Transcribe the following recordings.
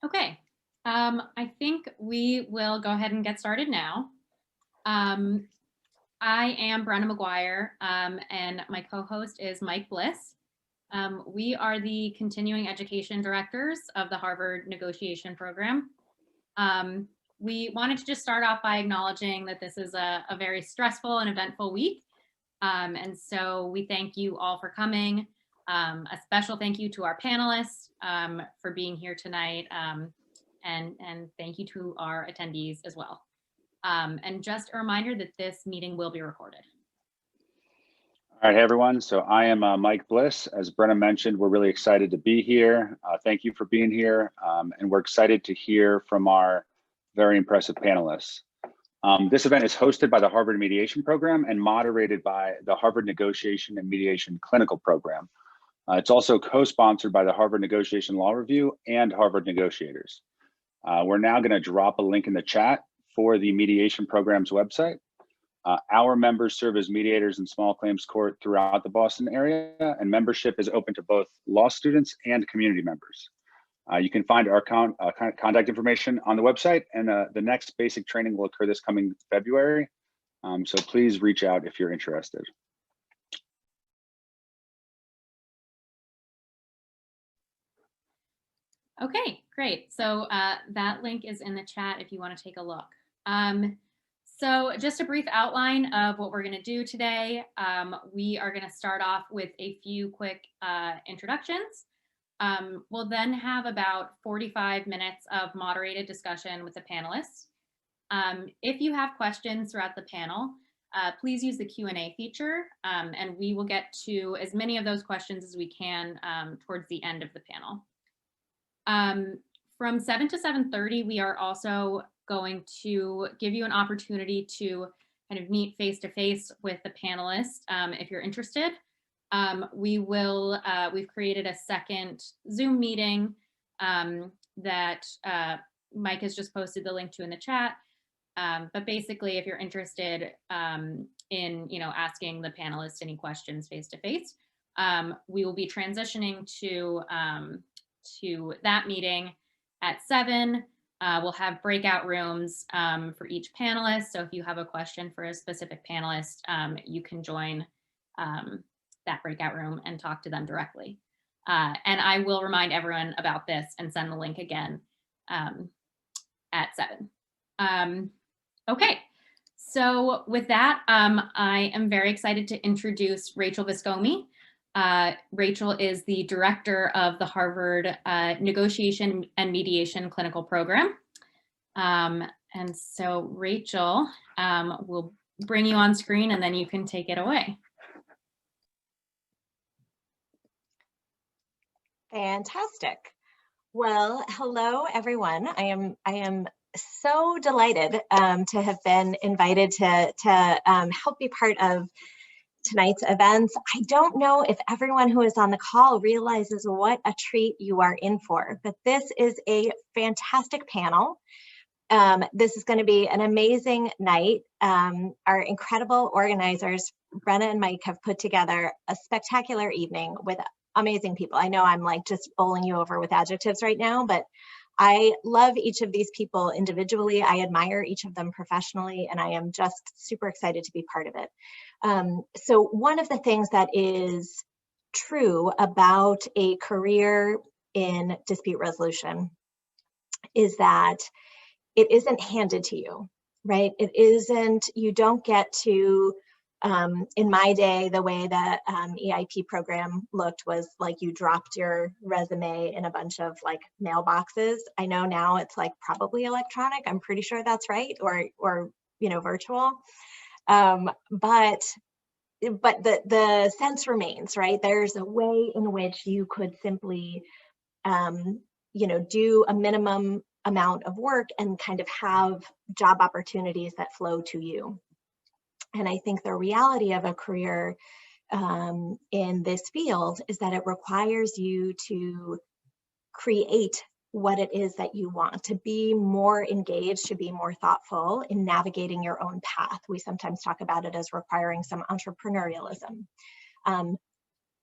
Okay, I think we will go ahead and get started now. I am Brenna McGuire, and my co-host is Mike Bliss. We are the continuing education directors of the Harvard Negotiation Program. We wanted to just start off by acknowledging that this is a very stressful and eventful week. And so we thank you all for coming. A special thank you to our panelists for being here tonight. And thank you to our attendees as well. And just a reminder that this meeting will be recorded. All right, hey everyone. So I am Mike Bliss. As Brenna mentioned, we're really excited to be here. Thank you for being here. And we're excited to hear from our very impressive panelists. This event is hosted by the Harvard Mediation Program and moderated by the Harvard Negotiation and Mediation Clinical Program. It's also co-sponsored by the Harvard Negotiation Law Review and Harvard Negotiators. We're now going to drop a link in the chat for the mediation program's website. Our members serve as mediators in small claims court throughout the Boston area, and membership is open to both law students and community members. You can find our contact information on the website, and the next basic training will occur this coming February. So please reach out if you're interested. Okay, great. So that link is in the chat if you want to take a look. So just a brief outline of what we're going to do today. We are going to start off with a few quick introductions. We'll then have about 45 minutes of moderated discussion with the panelists. If you have questions throughout the panel, please use the Q&A feature, and we will get to as many of those questions as we can towards the end of the panel. From 7 to 7:30, we are also going to give you an opportunity to kind of meet face-to-face with the panelists if you're interested. We've created a second Zoom meeting that Mike has just posted the link to in the chat. But basically, if you're interested in asking the panelists any questions face-to-face, we will be transitioning to that meeting at 7. We'll have breakout rooms for each panelist. So if you have a question for a specific panelist, you can join that breakout room and talk to them directly. And I will remind everyone about this and send the link again at 7. Okay, so with that, I am very excited to introduce Rachel Viscomi. Rachel is the director of the Harvard Negotiation and Mediation Clinical Program. And so Rachel will bring you on screen and then you can take it away. Fantastic. Well, hello, everyone. I am so delighted to have been invited to help be part of tonight's events. I don't know if everyone who is on the call realizes what a treat you are in for, but this is a fantastic panel. This is going to be an amazing night. Our incredible organizers, Brenna and Mike, have put together a spectacular evening with amazing people. I know I'm like just bowling you over with adjectives right now, but I love each of these people individually. I admire each of them professionally, and I am just super excited to be part of it. So one of the things that is true about a career in dispute resolution is that it isn't handed to you, right? It isn't, you don't get to, in my day, the way that EIP program looked was like you dropped your resume in a bunch of like mailboxes. I know now it's like probably electronic. I'm pretty sure that's right, or virtual. But the sense remains, right? There's a way in which you could simply, do a minimum amount of work and kind of have job opportunities that flow to you. And I think the reality of a career in this field is that it requires you to create what it is that you want, to be more engaged, to be more thoughtful in navigating your own path. We sometimes talk about it as requiring some entrepreneurialism.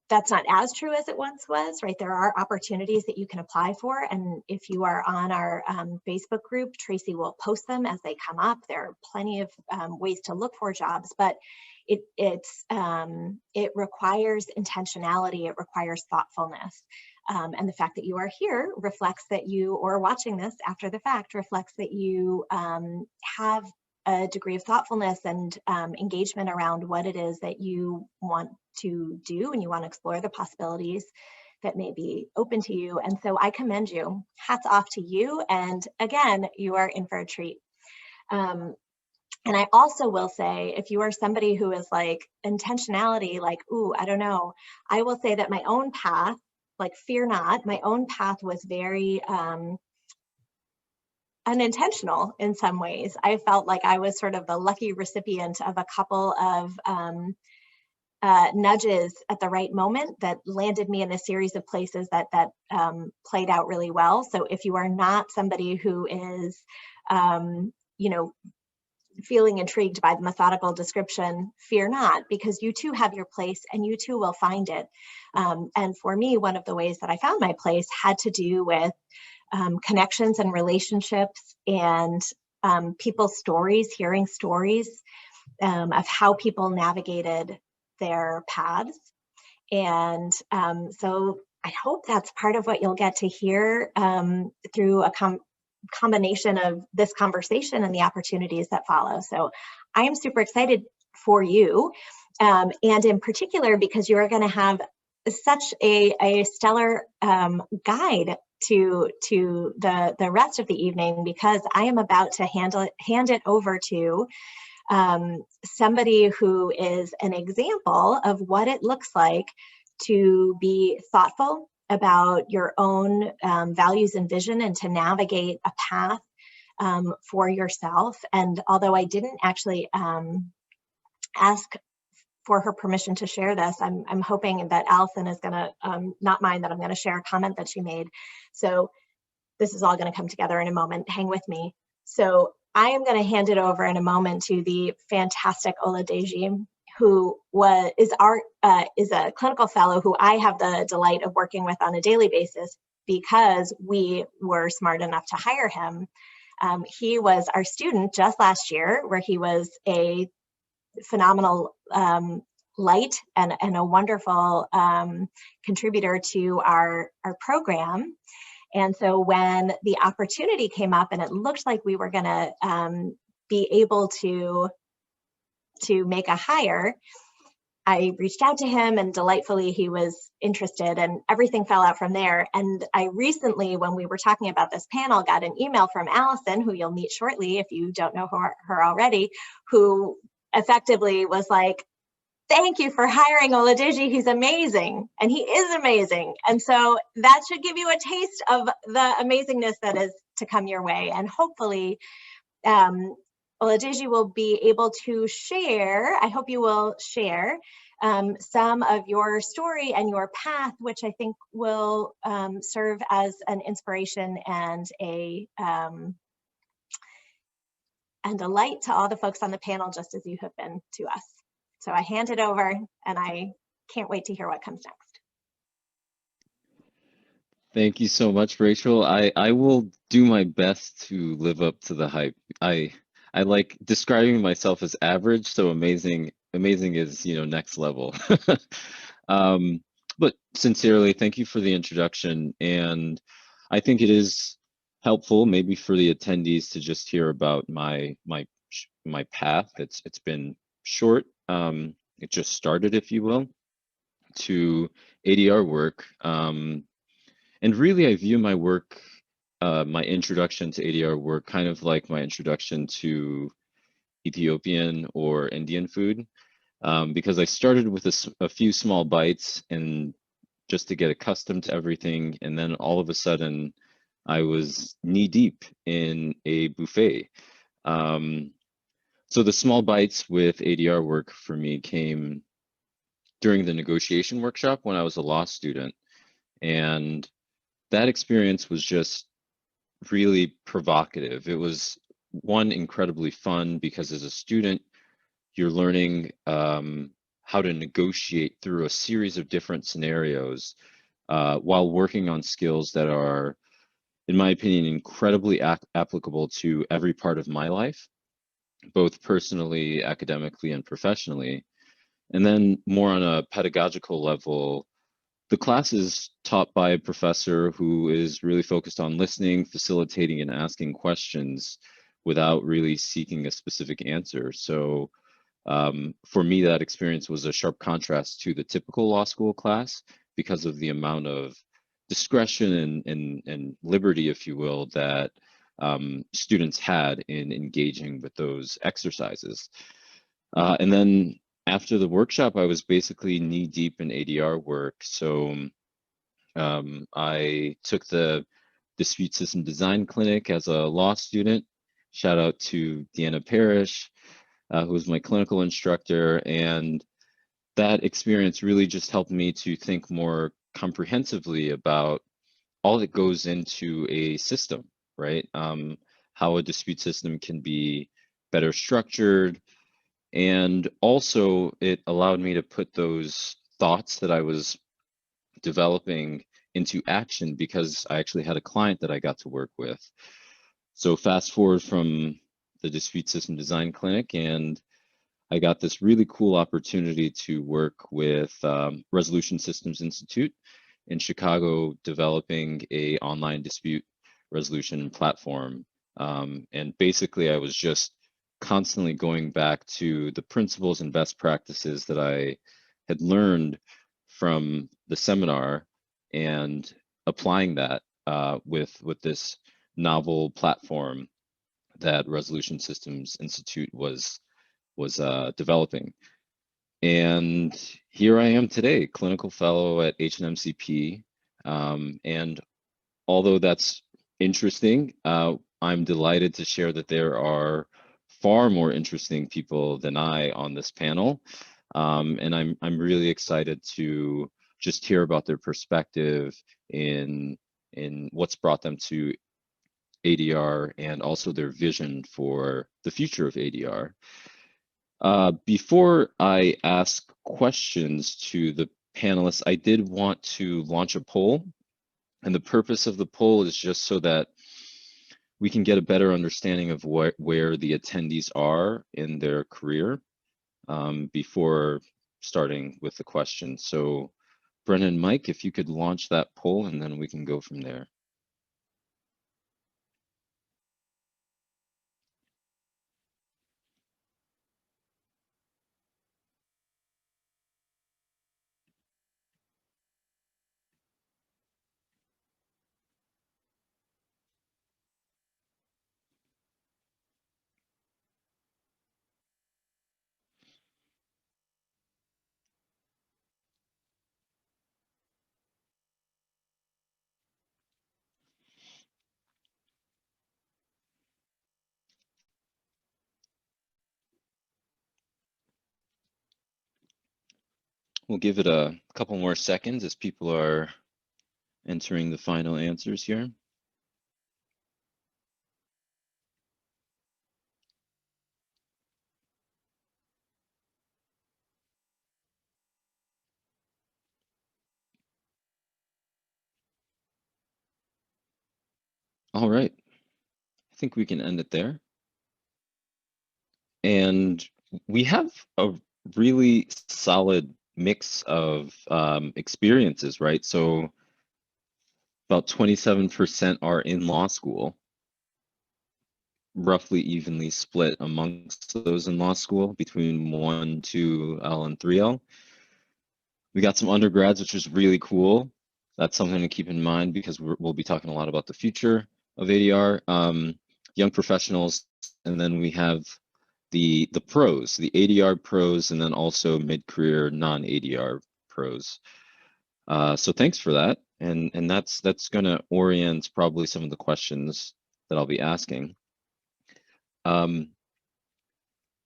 that's not as true as it once was, right? There are opportunities that you can apply for. And if you are on our Facebook group, Tracy will post them as they come up. There are plenty of ways to look for jobs, but it requires intentionality, it requires thoughtfulness. And the fact that you are here reflects that you, or watching this after the fact, reflects that you have a degree of thoughtfulness and engagement around what it is that you want to do, and you want to explore the possibilities that may be open to you. And so I commend you. Hats off to you. And again, you are in for a treat. And I also will say, if you are somebody who is like intentionality, like, ooh, I don't know, I will say that my own path, like fear not, my own path was very unintentional in some ways. I felt like I was sort of the lucky recipient of a couple of nudges at the right moment that landed me in a series of places that played out really well. So if you are not somebody who is, you know, feeling intrigued by the methodical description, fear not, because you too have your place and you too will find it. And for me, one of the ways that I found my place had to do with connections and relationships and people's stories, hearing stories of how people navigated their paths. And so I hope that's part of what you'll get to hear through a combination of this conversation and the opportunities that follow. So I am super excited for you, and in particular because you are going to have such a stellar guide to the rest of the evening, because I am about to hand it over to somebody who is an example of what it looks like to be thoughtful about your own values and vision, and to navigate a path for yourself. And although I didn't actually ask for her permission to share this, I'm hoping that Alyson is going to not mind that I'm going to share a comment that she made. So this is all going to come together in a moment. Hang with me. So I am going to hand it over in a moment to the fantastic Oladeji, who is a clinical fellow who I have the delight of working with on a daily basis, because we were smart enough to hire him. He was our student just last year, where he was a phenomenal light and a wonderful contributor to our program. And so when the opportunity came up and it looked like we were going to be able to make a hire, I reached out to him, and delightfully he was interested, and everything fell out from there. And I recently, when we were talking about this panel, got an email from Alyson, who you'll meet shortly if you don't know her already, who effectively was like, thank you for hiring Oladeji. He's amazing. And he is amazing. And so that should give you a taste of the amazingness that is to come your way. And hopefully, Oladeji will be able to share, I hope you will share some of your story and your path, which I think will serve as an inspiration and a light to all the folks on the panel, just as you have been to us. So I hand it over, and I can't wait to hear what comes next. Thank you so much, Rachel. I will do my best to live up to the hype. I like describing myself as average, so amazing is, you know, next level. But sincerely, thank you for the introduction. And I think it is helpful maybe for the attendees to just hear about my path. It's been short. It just started, if you will, to ADR work. And really, I view my work, my introduction to ADR work, kind of like my introduction to Ethiopian or Indian food, because I started with a few small bites and just to get accustomed to everything. And then all of a sudden, I was knee deep in a buffet. So the small bites with ADR work for me came during the negotiation workshop when I was a law student. And that experience was just really provocative. It was, one, incredibly fun because as a student, you're learning how to negotiate through a series of different scenarios while working on skills that are, in my opinion, incredibly applicable to every part of my life, both personally, academically, and professionally. And then more on a pedagogical level, the class is taught by a professor who is really focused on listening, facilitating, and asking questions without really seeking a specific answer. So for me, that experience was a sharp contrast to the typical law school class because of the amount of discretion and liberty, if you will, that students had in engaging with those exercises. And then after the workshop, I was basically knee deep in ADR work. So I took the Dispute System Design Clinic as a law student. Shout out to Deanna Parrish, who was my clinical instructor. And that experience really just helped me to think more comprehensively about all that goes into a system, right? How a dispute system can be better structured. And also it allowed me to put those thoughts that I was developing into action because I actually had a client that I got to work with. So fast forward from the Dispute System Design Clinic, and I got this really cool opportunity to work with Resolution Systems Institute in Chicago, developing a online dispute resolution platform. And basically, I was just constantly going back to the principles and best practices that I had learned from the seminar and applying that with this novel platform that Resolution Systems Institute was developing. And here I am today, clinical fellow at HNMCP. And although that's interesting, I'm delighted to share that there are far more interesting people than I on this panel. And I'm really excited to just hear about their perspective in what's brought them to ADR and also their vision for the future of ADR. Before I ask questions to the panelists, I did want to launch a poll. And the purpose of the poll is just so that we can get a better understanding of where the attendees are in their career before starting with the question. So Brennan and Mike, if you could launch that poll and then we can go from there. We'll give it a couple more seconds as people are entering the final answers here. All right, I think we can end it there. And we have a really solid mix of experiences, right? So about 27% are in law school, roughly evenly split amongst those in law school between 1, 2L, and 3L. We got some undergrads, which is really cool. That's something to keep in mind because we'll be talking a lot about the future of ADR. Young professionals, and then we have the pros, the ADR pros, and then also mid-career non-ADR pros. So thanks for that. And that's going to orient probably some of the questions that I'll be asking.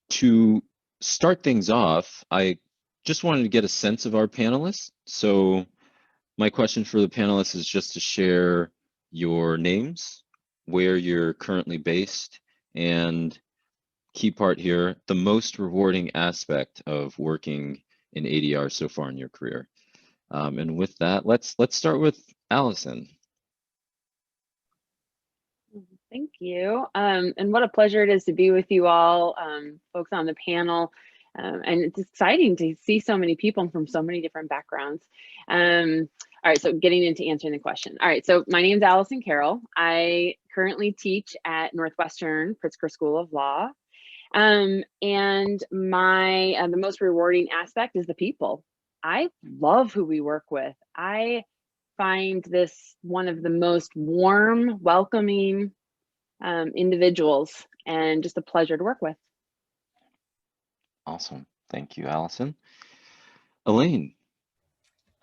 To start things off, I just wanted to get a sense of our panelists. So my question for the panelists is just to share your names, where you're currently based, and key part here, the most rewarding aspect of working in ADR so far in your career. And with that, let's start with Alyson. Thank you. And what a pleasure it is to be with you all, folks on the panel. And it's exciting to see so many people from so many different backgrounds. All right, so getting into answering the question. All right, so my name is Alyson Carrel. I currently teach at Northwestern Prtizker School of Law. And the most rewarding aspect is the people. I love who we work with. I find this one of the most warm, welcoming individuals, and just a pleasure to work with. Awesome. Thank you, Alyson. Elaine.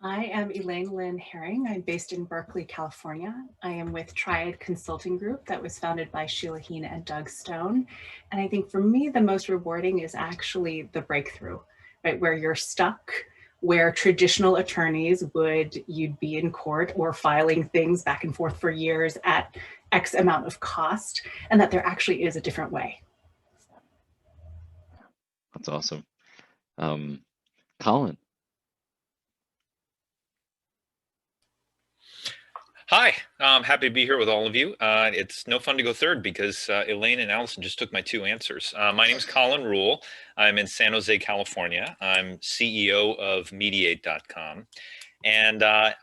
I am Elaine Lynn Herring. I'm based in Berkeley, California. I am with Triad Consulting Group that was founded by Sheila Heen and Doug Stone. And I think for me, the most rewarding is actually the breakthrough, right? Where you're stuck, where traditional attorneys you'd be in court or filing things back and forth for years at X amount of cost, and that there actually is a different way. That's awesome. Colin. Hi, I'm happy to be here with all of you. It's no fun to go third because Elaine and Alyson just took my two answers. My name is Colin Rule. I'm in San Jose, California. I'm CEO of Mediate.com. And I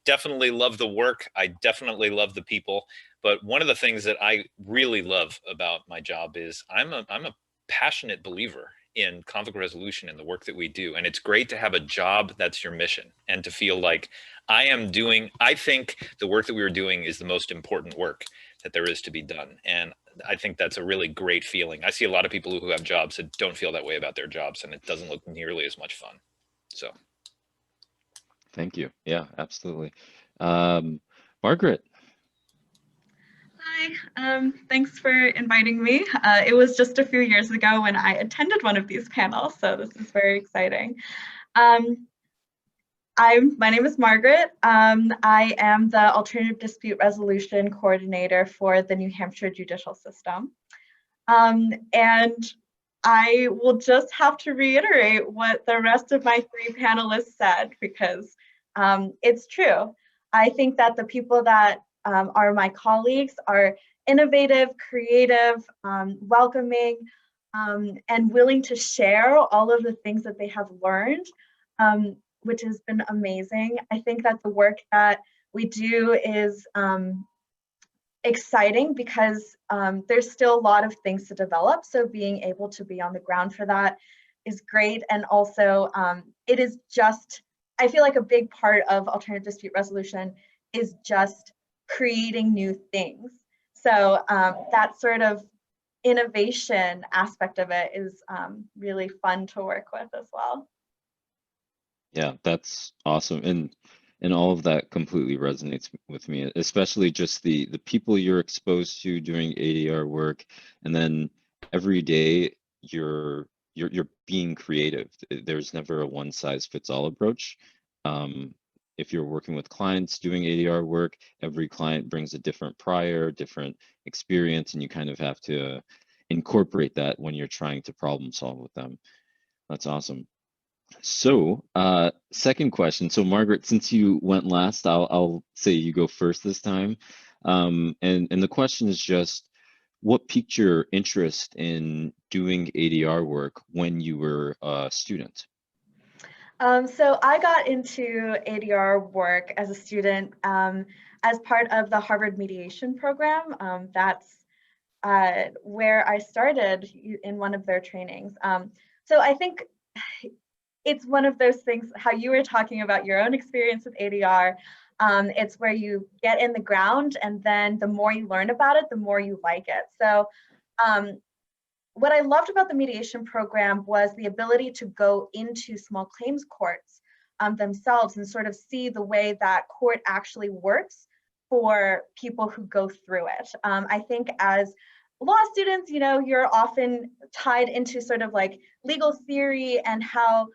definitely love the work. I definitely love the people. But one of the things that I really love about my job is I'm a passionate believer in conflict resolution and the work that we do. And it's great to have a job that's your mission and to feel like I think the work that we are doing is the most important work that there is to be done. And I think that's a really great feeling. I see a lot of people who have jobs that don't feel that way about their jobs, and it doesn't look nearly as much fun. So. Thank you. Yeah, absolutely. Margaret. Hi, thanks for inviting me. It was just a few years ago when I attended one of these panels, so this is very exciting. My name is Margaret. I am the Alternative Dispute Resolution Coordinator for the New Hampshire Judicial System. And I will just have to reiterate what the rest of my three panelists said, because it's true. I think that the people that are my colleagues are innovative, creative, welcoming, and willing to share all of the things that they have learned, which has been amazing. I think that the work that we do is exciting because there's still a lot of things to develop. So being able to be on the ground for that is great. And also it is just, I feel like a big part of alternative dispute resolution is just creating new things. So that sort of innovation aspect of it is really fun to work with as well. Yeah, that's awesome. And all of that completely resonates with me, especially just the people you're exposed to doing ADR work. And then every day you're being creative. There's never a one size fits all approach. If you're working with clients doing ADR work, every client brings a different different experience, and you kind of have to incorporate that when you're trying to problem solve with them. That's awesome. So second question. So Margaret, since you went last, I'll say you go first this time. And the question is just, what piqued your interest in doing ADR work when you were a student? So I got into ADR work as a student as part of the Harvard Mediation Program. That's where I started in one of their trainings. So I think it's one of those things, how you were talking about your own experience with ADR. It's where you get in the ground, and then the more you learn about it, the more you like it. So what I loved about the mediation program was the ability to go into small claims courts themselves and sort of see the way that court actually works for people who go through it. I think as law students, you know, you're often tied into sort of like legal theory and how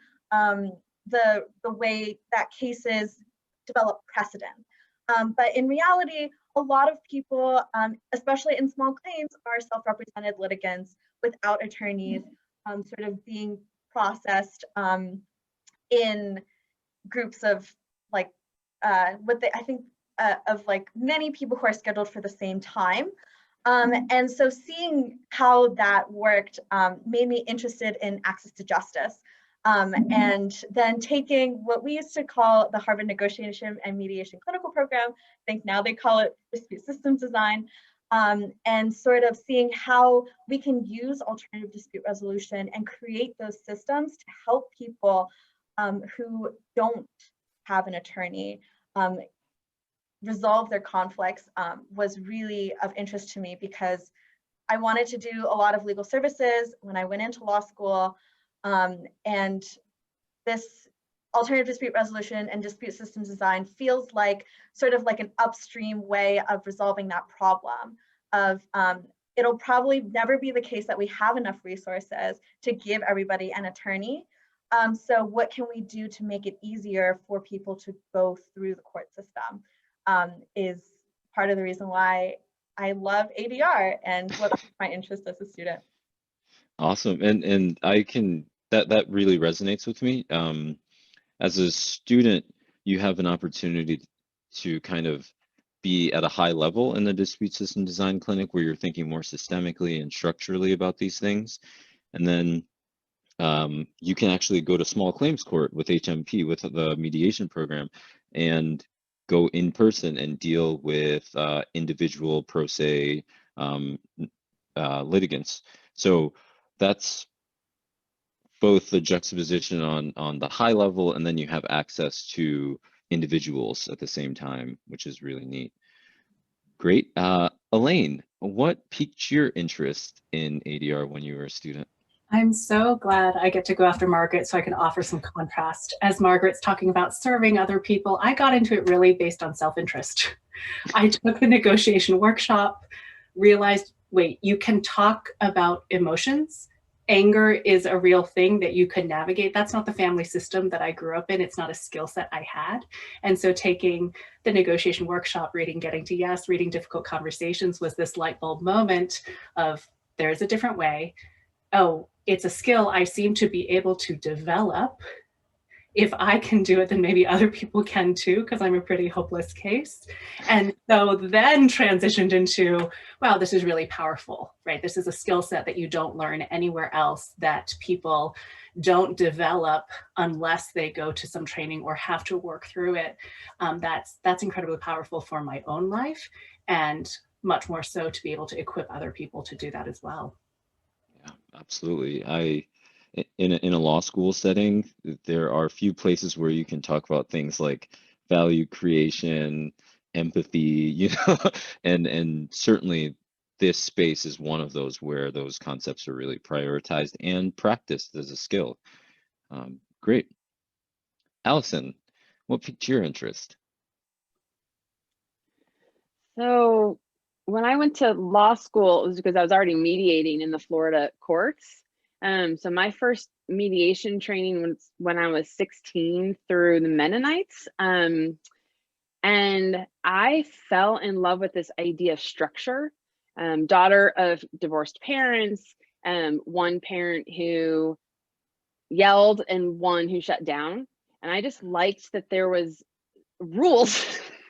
the way that cases develop precedent. But in reality, a lot of people, especially in small claims, are self-represented litigants without attorneys, sort of being processed in groups of like of like many people who are scheduled for the same time. And so seeing how that worked made me interested in access to justice. And then taking what we used to call the Harvard Negotiation and Mediation Clinical Program, I think now they call it dispute systems design, and sort of seeing how we can use alternative dispute resolution and create those systems to help people who don't have an attorney resolve their conflicts was really of interest to me, because I wanted to do a lot of legal services when I went into law school, and this alternative dispute resolution and dispute systems design feels like sort of like an upstream way of resolving that problem of it'll probably never be the case that we have enough resources to give everybody an attorney. So what can we do to make it easier for people to go through the court system is part of the reason why I love ADR and what piqued my interest as a student. Awesome. And I can, that really resonates with me. As a student, you have an opportunity to kind of be at a high level in the dispute system design clinic where you're thinking more systemically and structurally about these things. And then you can actually go to small claims court with HMP, with the mediation program, and go in person and deal with individual pro se litigants. So that's both the juxtaposition on the high level, and then you have access to individuals at the same time, which is really neat. Great. Elaine, what piqued your interest in ADR when you were a student? I'm so glad I get to go after Margaret so I can offer some contrast. As Margaret's talking about serving other people, I got into it really based on self-interest. I took the negotiation workshop, realized, wait, you can talk about emotions. Anger is a real thing that you could navigate. That's not the family system that I grew up in. It's not a skill set I had. And so taking the negotiation workshop, reading Getting to Yes, reading Difficult Conversations was this light bulb moment of there's a different way. Oh, it's a skill I seem to be able to develop. If I can do it, then maybe other people can too, because I'm a pretty hopeless case. And so then transitioned into, wow, this is really powerful, right? This is a skill set that you don't learn anywhere else, that people don't develop unless they go to some training or have to work through it. That's incredibly powerful for my own life, and much more so to be able to equip other people to do that as well. Yeah, absolutely. In a law school setting, there are a few places where you can talk about things like value creation, empathy, you know, and certainly this space is one of those where those concepts are really prioritized and practiced as a skill. Great. Alyson, what piqued your interest? So when I went to law school, it was because I was already mediating in the Florida courts. So my first mediation training was when I was 16 through the Mennonites. And I fell in love with this idea of structure. Daughter of divorced parents, one parent who yelled and one who shut down. And I just liked that there was rules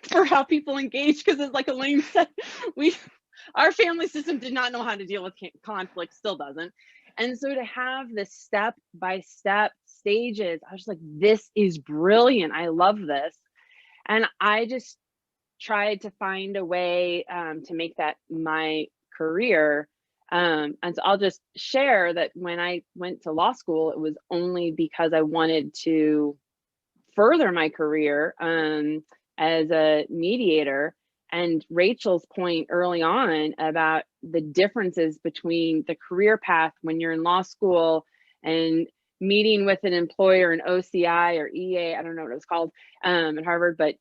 for how people engage, because it's like Elaine said, our family system did not know how to deal with conflict, still doesn't. And so to have this step-by-step stages, I was like, this is brilliant. I love this. And I just tried to find a way to make that my career. And so I'll just share that when I went to law school, it was only because I wanted to further my career as a mediator. And Rachel's point early on about the differences between the career path when you're in law school and meeting with an employer, an OCI or EA, I don't know what it's called at Harvard, but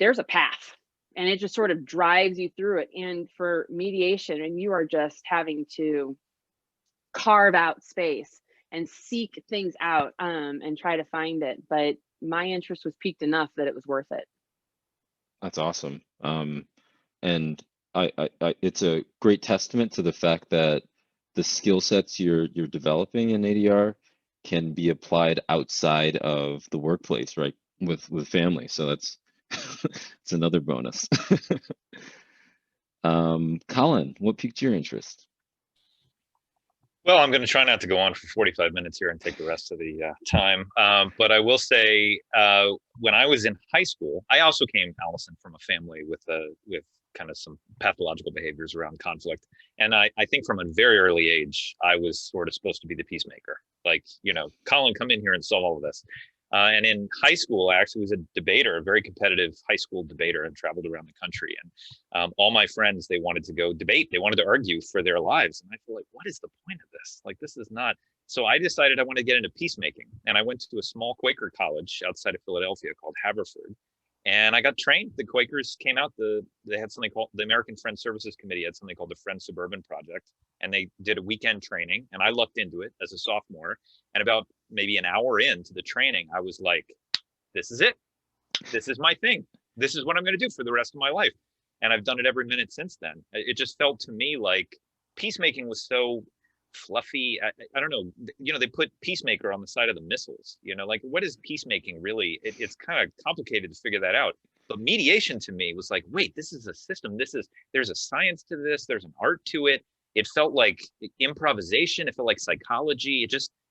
there's a path and it just sort of drives you through it. And for mediation, and you are just having to carve out space and seek things out and try to find it. But my interest was piqued enough that it was worth it. That's awesome. And I it's a great testament to the fact that the skill sets you're developing in ADR can be applied outside of the workplace, right? With family. So that's it's another bonus. Colin, what piqued your interest? Well, I'm going to try not to go on for 45 minutes here and take the rest of the time. But I will say, when I was in high school, I also came, Alyson, from a family with kind of some pathological behaviors around conflict. And I think from a very early age, I was sort of supposed to be the peacemaker. Like, you know, Colin, come in here and solve all of this. And in high school, I actually was a debater, a very competitive high school debater, and traveled around the country. And all my friends, they wanted to go debate. They wanted to argue for their lives. And I feel like, what is the point of this? Like, this is not. So I decided I wanted to get into peacemaking. And I went to a small Quaker college outside of Philadelphia called Haverford. And I got trained. The Quakers came out, they had something called, the American Friends Services Committee had something called the Friends Suburban Project. And they did a weekend training, and I lucked into it as a sophomore. And about maybe an hour into the training, I was like, this is it. This is my thing. This is what I'm going to do for the rest of my life. And I've done it every minute since then. It just felt to me like peacemaking was so fluffy. I don't know, you know, they put peacemaker on the side of the missiles, you know, like, what is peacemaking really? It's kind of complicated to figure that out. But mediation to me was like, wait, this is a system. There's a science to this. There's an art to it. It felt like improvisation. It felt like psychology.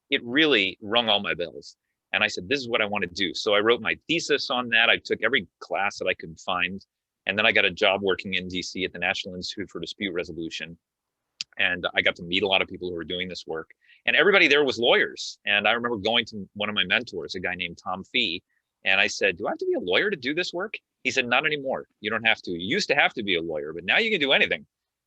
It really rung all my bells. And I said, this is what I want to do. So I wrote my thesis on that. I took every class that I could find. And then I got a job working in DC at the National Institute for Dispute Resolution. And I got to meet a lot of people who were doing this work. And everybody there was lawyers. And I remember going to one of my mentors, a guy named Tom Fee. And I said, do I have to be a lawyer to do this work? He said, not anymore. You don't have to. You used to have to be a lawyer, but now you can do anything.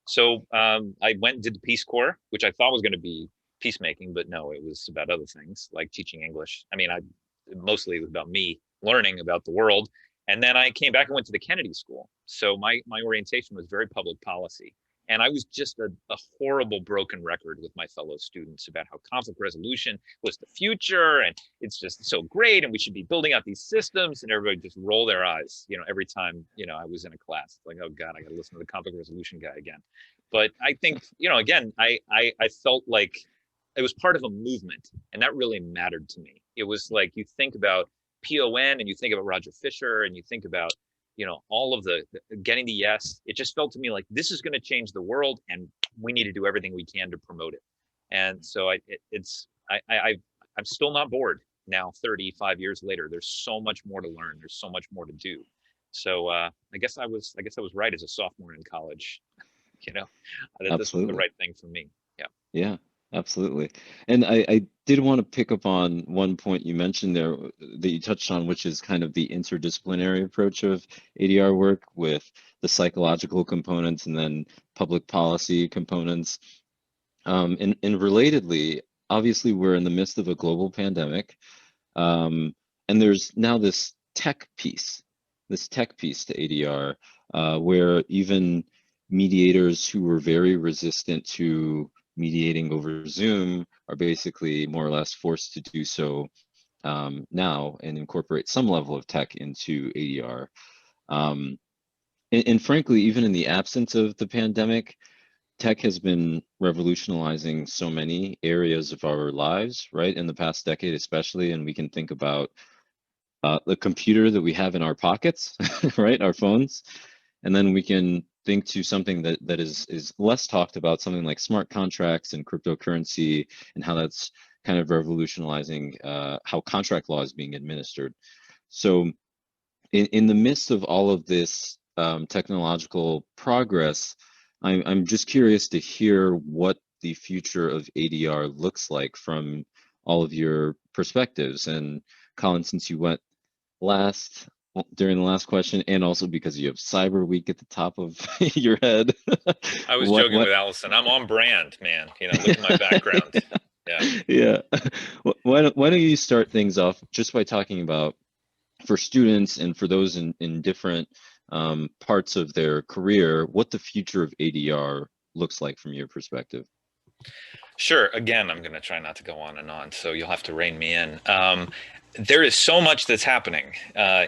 So I went and did the Peace Corps, which I thought was going to be peacemaking, but no, it was about other things like teaching English. I mean, mostly it was about me learning about the world. And then I came back and went to the Kennedy School. So my orientation was very public policy. And I was just a horrible broken record with my fellow students about how conflict resolution was the future. And it's just so great. And we should be building out these systems. And everybody just roll their eyes, you know, every time, you know, I was in a class. It's like, oh God, I got to listen to the conflict resolution guy again. But I think, you know, again, I felt like it was part of a movement. And that really mattered to me. It was like, you think about PON and you think about Roger Fisher and you think about, you know, all of the getting the yes. It just felt to me like this is going to change the world, and we need to do everything we can to promote it. And so I'm still not bored now. 35 years later, there's so much more to learn. There's so much more to do. So I guess I was right as a sophomore in college. You know, that this was the right thing for me. Yeah. Yeah. Absolutely. And I did want to pick up on one point you mentioned there that you touched on, which is kind of the interdisciplinary approach of ADR work with the psychological components and then public policy components. And relatedly, obviously, we're in the midst of a global pandemic. And there's now this tech piece to ADR, where even mediators who were very resistant to mediating over Zoom are basically more or less forced to do so now and incorporate some level of tech into ADR. And frankly, even in the absence of the pandemic, tech has been revolutionizing so many areas of our lives, right? In the past decade, especially, and we can think about the computer that we have in our pockets, right? Our phones. And then we can think to something that is less talked about, something like smart contracts and cryptocurrency, and how that's kind of revolutionizing how contract law is being administered. So in the midst of all of this technological progress, I'm just curious to hear what the future of ADR looks like from all of your perspectives. And Colin, since you went last during the last question, and also because you have Cyber Week at the top of your head. I was joking with Alyson. I'm on brand, man. You know, look at my background. Yeah. Yeah. Why don't you start things off just by talking about, for students and for those in different parts of their career, what the future of ADR looks like from your perspective? Sure. Again, I'm going to try not to go on and on, so you'll have to rein me in. There is so much that's happening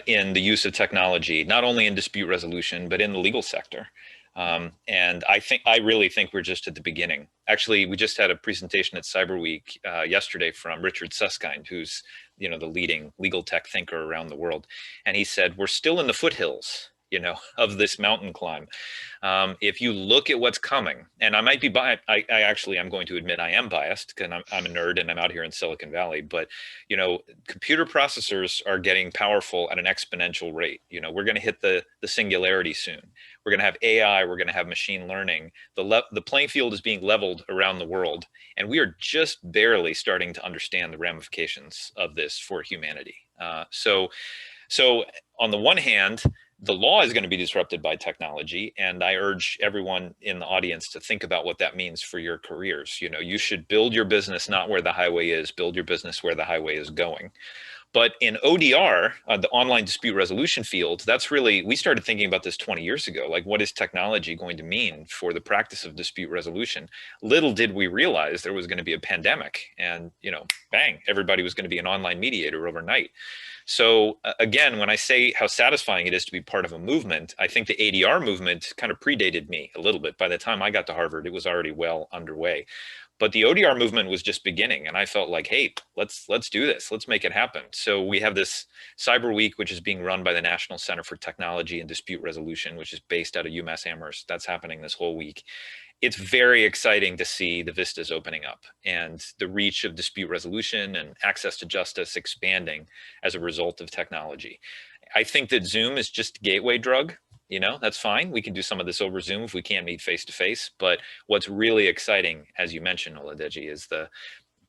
in the use of technology, not only in dispute resolution, but in the legal sector. And I really think we're just at the beginning. Actually, we just had a presentation at Cyber Week yesterday from Richard Susskind, who's the leading legal tech thinker around the world, and he said we're still in the foothills, of this mountain climb. If you look at what's coming, and I might be biased, I'm going to admit I am biased because I'm a nerd and I'm out here in Silicon Valley, but, computer processors are getting powerful at an exponential rate. We're going to hit the singularity soon. We're going to have AI, we're going to have machine learning. The playing field is being leveled around the world, and we are just barely starting to understand the ramifications of this for humanity. So on the one hand, the law is going to be disrupted by technology, and I urge everyone in the audience to think about what that means for your careers. You should build your business not where the highway is, build your business where the highway is going. But in ODR, the online dispute resolution field, we started thinking about this 20 years ago. Like, what is technology going to mean for the practice of dispute resolution? Little did we realize there was going to be a pandemic, and, bang, everybody was going to be an online mediator overnight. So again, when I say how satisfying it is to be part of a movement, I think the ADR movement kind of predated me a little bit. By the time I got to Harvard, it was already well underway. But the ODR movement was just beginning, and I felt like, hey, let's do this. Let's make it happen. So we have this Cyber Week, which is being run by the National Center for Technology and Dispute Resolution, which is based out of UMass Amherst. That's happening this whole week. It's very exciting to see the vistas opening up and the reach of dispute resolution and access to justice expanding as a result of technology. I think that Zoom is just a gateway drug. That's fine. We can do some of this over Zoom if we can't meet face to face. But what's really exciting, as you mentioned, Oladeji, is the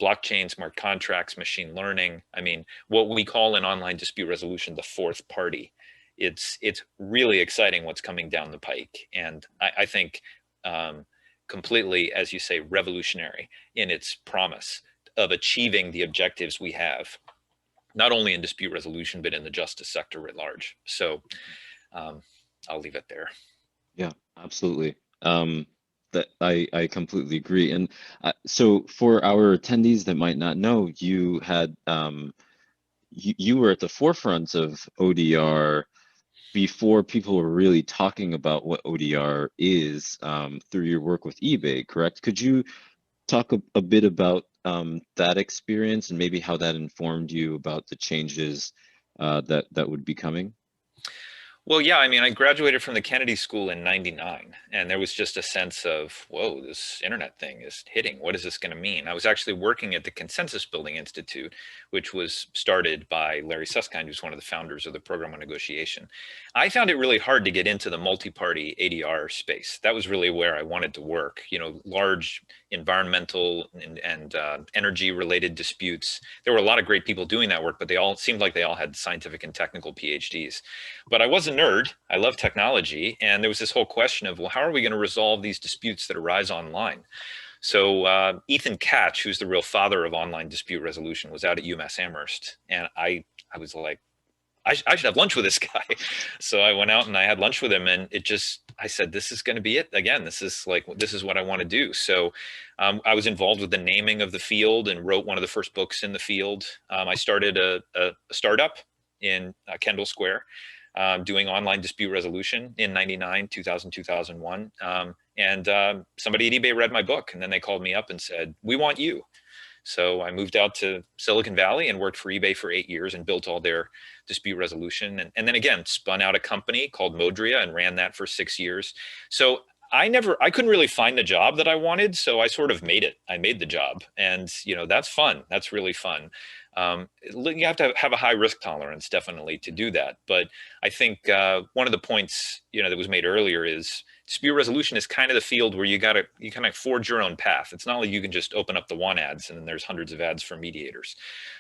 blockchain, smart contracts, machine learning. I mean, what we call in online dispute resolution, the fourth party. It's really exciting what's coming down the pike. And I think completely, as you say, revolutionary in its promise of achieving the objectives we have, not only in dispute resolution, but in the justice sector writ large. So I'll leave it there. Yeah, absolutely. That I completely agree. And so for our attendees that might not know, you had you were at the forefront of ODR before people were really talking about what ODR is through your work with eBay, correct? Could you talk a bit about that experience and maybe how that informed you about the changes that would be coming? Well, yeah, I mean, I graduated from the Kennedy School in '99, and there was just a sense of, whoa, this internet thing is hitting. What is this going to mean? I was actually working at the Consensus Building Institute, which was started by Larry Susskind, who's one of the founders of the program on negotiation. I found it really hard to get into the multi-party ADR space. That was really where I wanted to work. Large environmental and energy-related disputes. There were a lot of great people doing that work, but they all seemed like they all had scientific and technical PhDs. But I was a nerd. I love technology. And there was this whole question of, well, how are we going to resolve these disputes that arise online? So Ethan Katch, who's the real father of online dispute resolution, was out at UMass Amherst. And I was like, I should have lunch with this guy. So I went out and I had lunch with him, and I said, this is going to be it again. This is what I want to do. So I was involved with the naming of the field and wrote one of the first books in the field. I started a startup in Kendall Square doing online dispute resolution in 99, 2000, 2001. And somebody at eBay read my book, and then they called me up and said, we want you. So I moved out to Silicon Valley and worked for eBay for 8 years and built all their dispute resolution. And then again, spun out a company called Modria and ran that for 6 years. So I couldn't really find the job that I wanted. So I sort of made it. I made the job, and that's fun. That's really fun. You have to have a high risk tolerance, definitely, to do that. But I think one of the points, that was made earlier is dispute resolution is kind of the field where you kind of forge your own path. It's not like you can just open up the want ads and then there's hundreds of ads for mediators.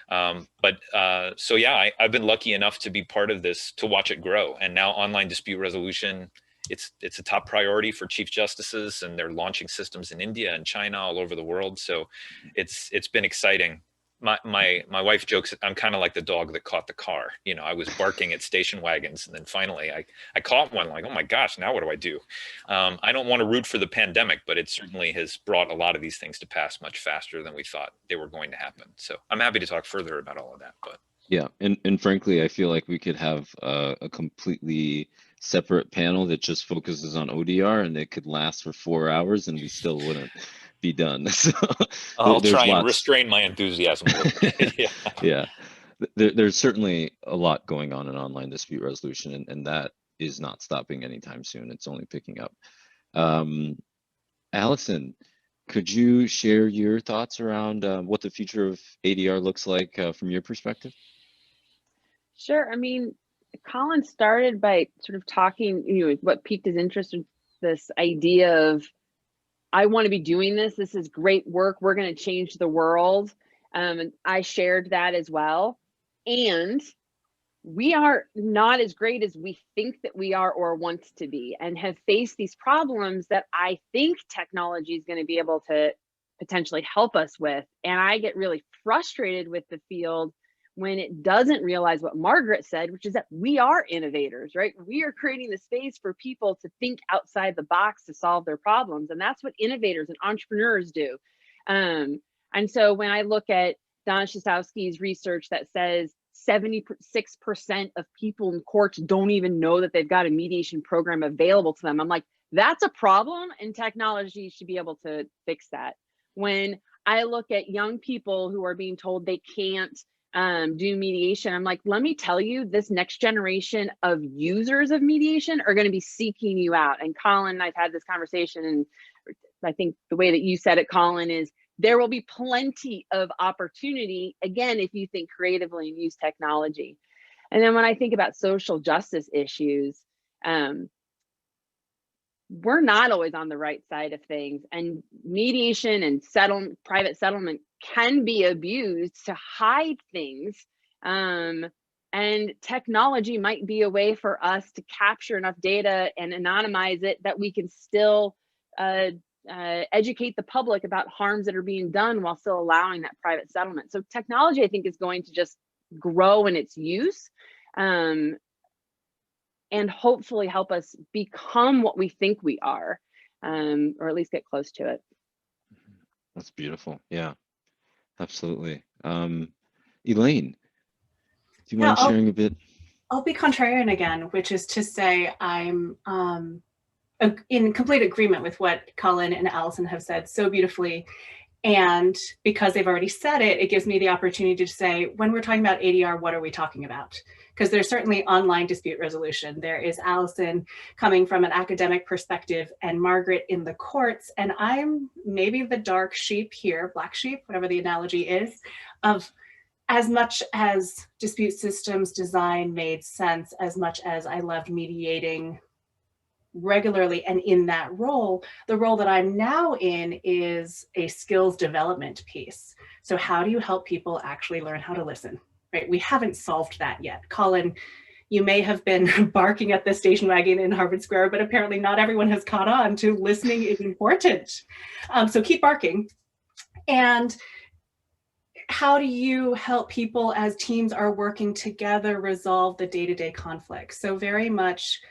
So yeah, I've been lucky enough to be part of this, to watch it grow. And now online dispute resolution, it's a top priority for chief justices, and they're launching systems in India and China, all over the world. So it's been exciting my wife jokes that I'm kind of like the dog that caught the car. You know, I was barking at station wagons, and then finally I caught one. Like, oh my gosh, now what do I do? I don't want to root for the pandemic, but it certainly has brought a lot of these things to pass much faster than we thought they were going to happen. So I'm happy to talk further about all of that. But yeah, and frankly, I feel like we could have a completely separate panel that just focuses on ODR, and it could last for 4 hours, and we still wouldn't be done. So I'll there's try and lots. restrain my enthusiasm a little bit. Yeah. Yeah, there's certainly a lot going on in online dispute resolution, and that is not stopping anytime soon. It's only picking up. Alyson, could you share your thoughts around what the future of ADR looks like from your perspective? Sure. I mean, Colin started by sort of talking, what piqued his interest in this idea of, I want to be doing this. This is great work. We're going to change the world. And I shared that as well. And we are not as great as we think that we are or want to be, and have faced these problems that I think technology is going to be able to potentially help us with. And I get really frustrated with the field when it doesn't realize what Margaret said, which is that we are innovators, right? We are creating the space for people to think outside the box to solve their problems. And that's what innovators and entrepreneurs do. And so when I look at Don Shastowski's research that says 76% of people in courts don't even know that they've got a mediation program available to them, I'm like, that's a problem, and technology should be able to fix that. When I look at young people who are being told they can't do mediation, I'm like, let me tell you, this next generation of users of mediation are going to be seeking you out. And Colin, I've had this conversation, and I think the way that you said it, Colin, is there will be plenty of opportunity, again, if you think creatively and use technology. And then when I think about social justice issues, we're not always on the right side of things, and mediation and private settlement can be abused to hide things. And technology might be a way for us to capture enough data and anonymize it that we can still educate the public about harms that are being done while still allowing that private settlement. So technology, I think, is going to just grow in its use. And hopefully help us become what we think we are, or at least get close to it. That's beautiful. Yeah, absolutely. Elaine, do you mind sharing a bit? I'll be contrarian again, which is to say I'm in complete agreement with what Colin and Alyson have said so beautifully. And because they've already said it, it gives me the opportunity to say, when we're talking about ADR, what are we talking about? Because there's certainly online dispute resolution. There is Alyson coming from an academic perspective and Margaret in the courts. And I'm maybe the dark sheep here, black sheep, whatever the analogy is, of as much as dispute systems design made sense, as much as I loved mediating regularly and in that role, the role that I'm now in is a skills development piece. So how do you help people actually learn how to listen, right? We haven't solved that yet. Colin, you may have been barking at the station wagon in Harvard Square, but apparently not everyone has caught on to listening is important. So keep barking. And how do you help people as teams are working together resolve the day-to-day conflicts? So very much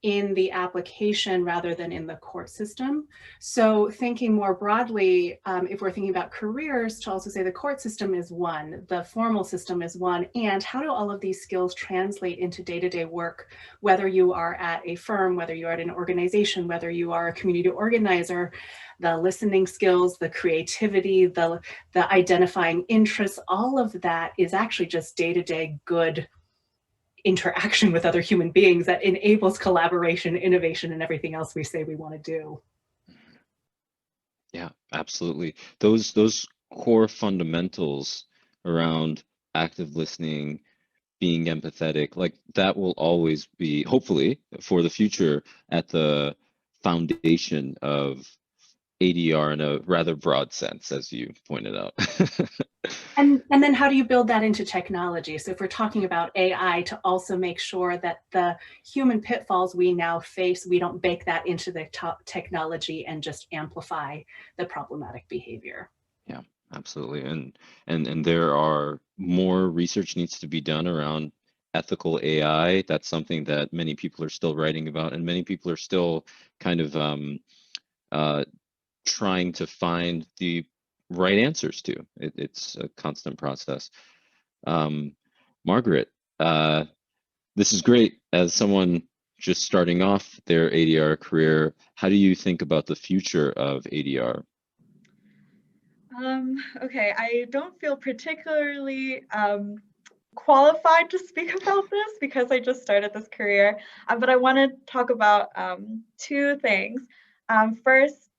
in the application rather than in the court system. So thinking more broadly, if we're thinking about careers, to also say the court system is one, the formal system is one, and how do all of these skills translate into day-to-day work, whether you are at a firm, whether you're at an organization, whether you are a community organizer, the listening skills, the creativity, the identifying interests, all of that is actually just day-to-day good interaction with other human beings that enables collaboration, innovation, and everything else we say we want to do. Yeah, absolutely. Those core fundamentals around active listening, being empathetic, like that will always be, hopefully for the future, at the foundation of ADR in a rather broad sense, as you pointed out. And then how do you build that into technology? So if we're talking about AI, to also make sure that the human pitfalls we now face, we don't bake that into the top technology and just amplify the problematic behavior. Yeah, Absolutely. And there are more research needs to be done around ethical AI. That's something that many people are still writing about, and many people are still kind of trying to find the right answers to. It's a constant process. Margaret, this is great. As someone just starting off their ADR career, how do you think about the future of ADR? Okay, I don't feel particularly qualified to speak about this because I just started this career, but I want to talk about two things. First,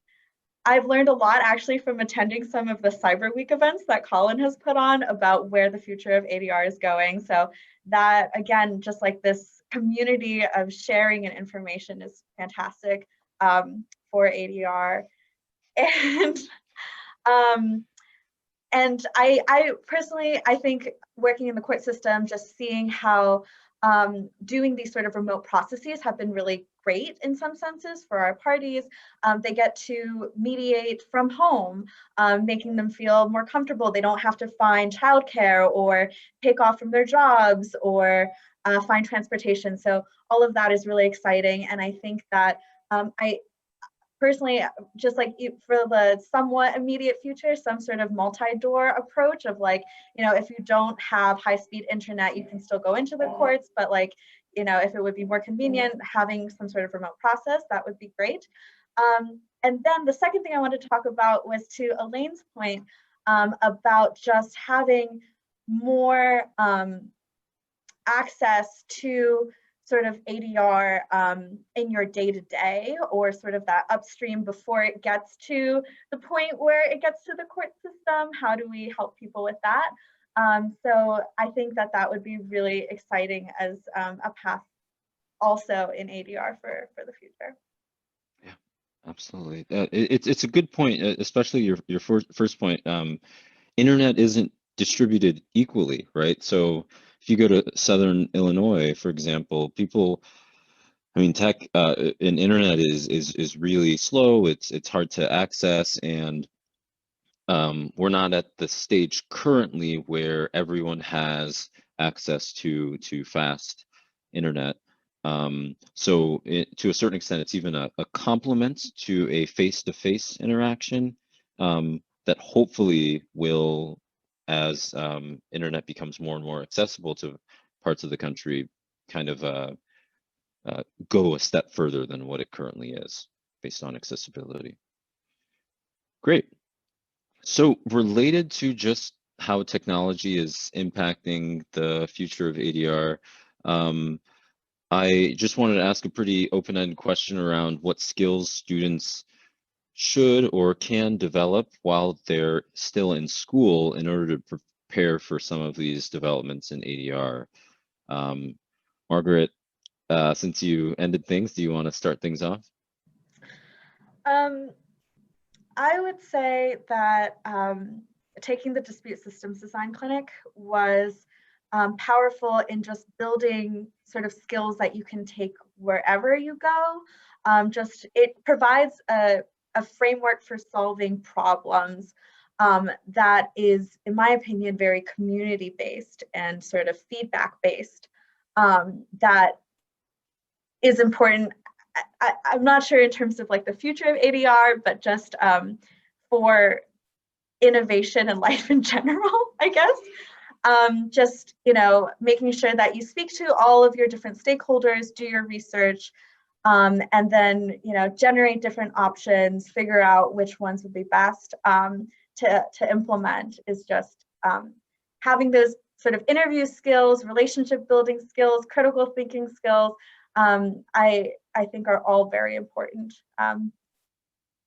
I've learned a lot actually from attending some of the Cyber Week events that Colin has put on about where the future of ADR is going. So that, again, just like this community of sharing and information is fantastic for ADR. And I personally, I think working in the court system, just seeing how doing these sort of remote processes have been really great in some senses for our parties. They get to mediate from home, making them feel more comfortable. They don't have to find childcare or take off from their jobs or find transportation. So all of that is really exciting. And I think that I personally, just like for the somewhat immediate future, some sort of multi-door approach of like, if you don't have high-speed internet, you can still go into the courts, but like, if it would be more convenient, having some sort of remote process, that would be great. And then the second thing I wanted to talk about was to Elaine's point about just having more access to sort of ADR in your day-to-day, or sort of that upstream before it gets to the point where it gets to the court system. How do we help people with that? So I think that that would be really exciting as a path also in ADR for the future. Yeah, absolutely. It's a good point, especially your first point. Internet isn't distributed equally, right? So if you go to Southern Illinois, for example, tech and internet is really slow. It's hard to access, and we're not at the stage currently where everyone has access to fast internet. So to a certain extent, it's even a complement to a face-to-face interaction that hopefully will, as internet becomes more and more accessible to parts of the country, kind of go a step further than what it currently is based on accessibility. Great. So related to just how technology is impacting the future of ADR, I just wanted to ask a pretty open-ended question around what skills students should or can develop while they're still in school in order to prepare for some of these developments in ADR. Margaret, since you ended things, do you want to start things off? I would say that taking the dispute systems design clinic was powerful in just building sort of skills that you can take wherever you go. It provides a framework for solving problems that is, in my opinion, very community-based and sort of feedback-based. That is important. I'm not sure in terms of like the future of ADR, but just for innovation and life in general, I guess. Just, making sure that you speak to all of your different stakeholders, do your research, and then, generate different options, figure out which ones would be best to implement, is just having those sort of interview skills, relationship building skills, critical thinking skills, I think are all very important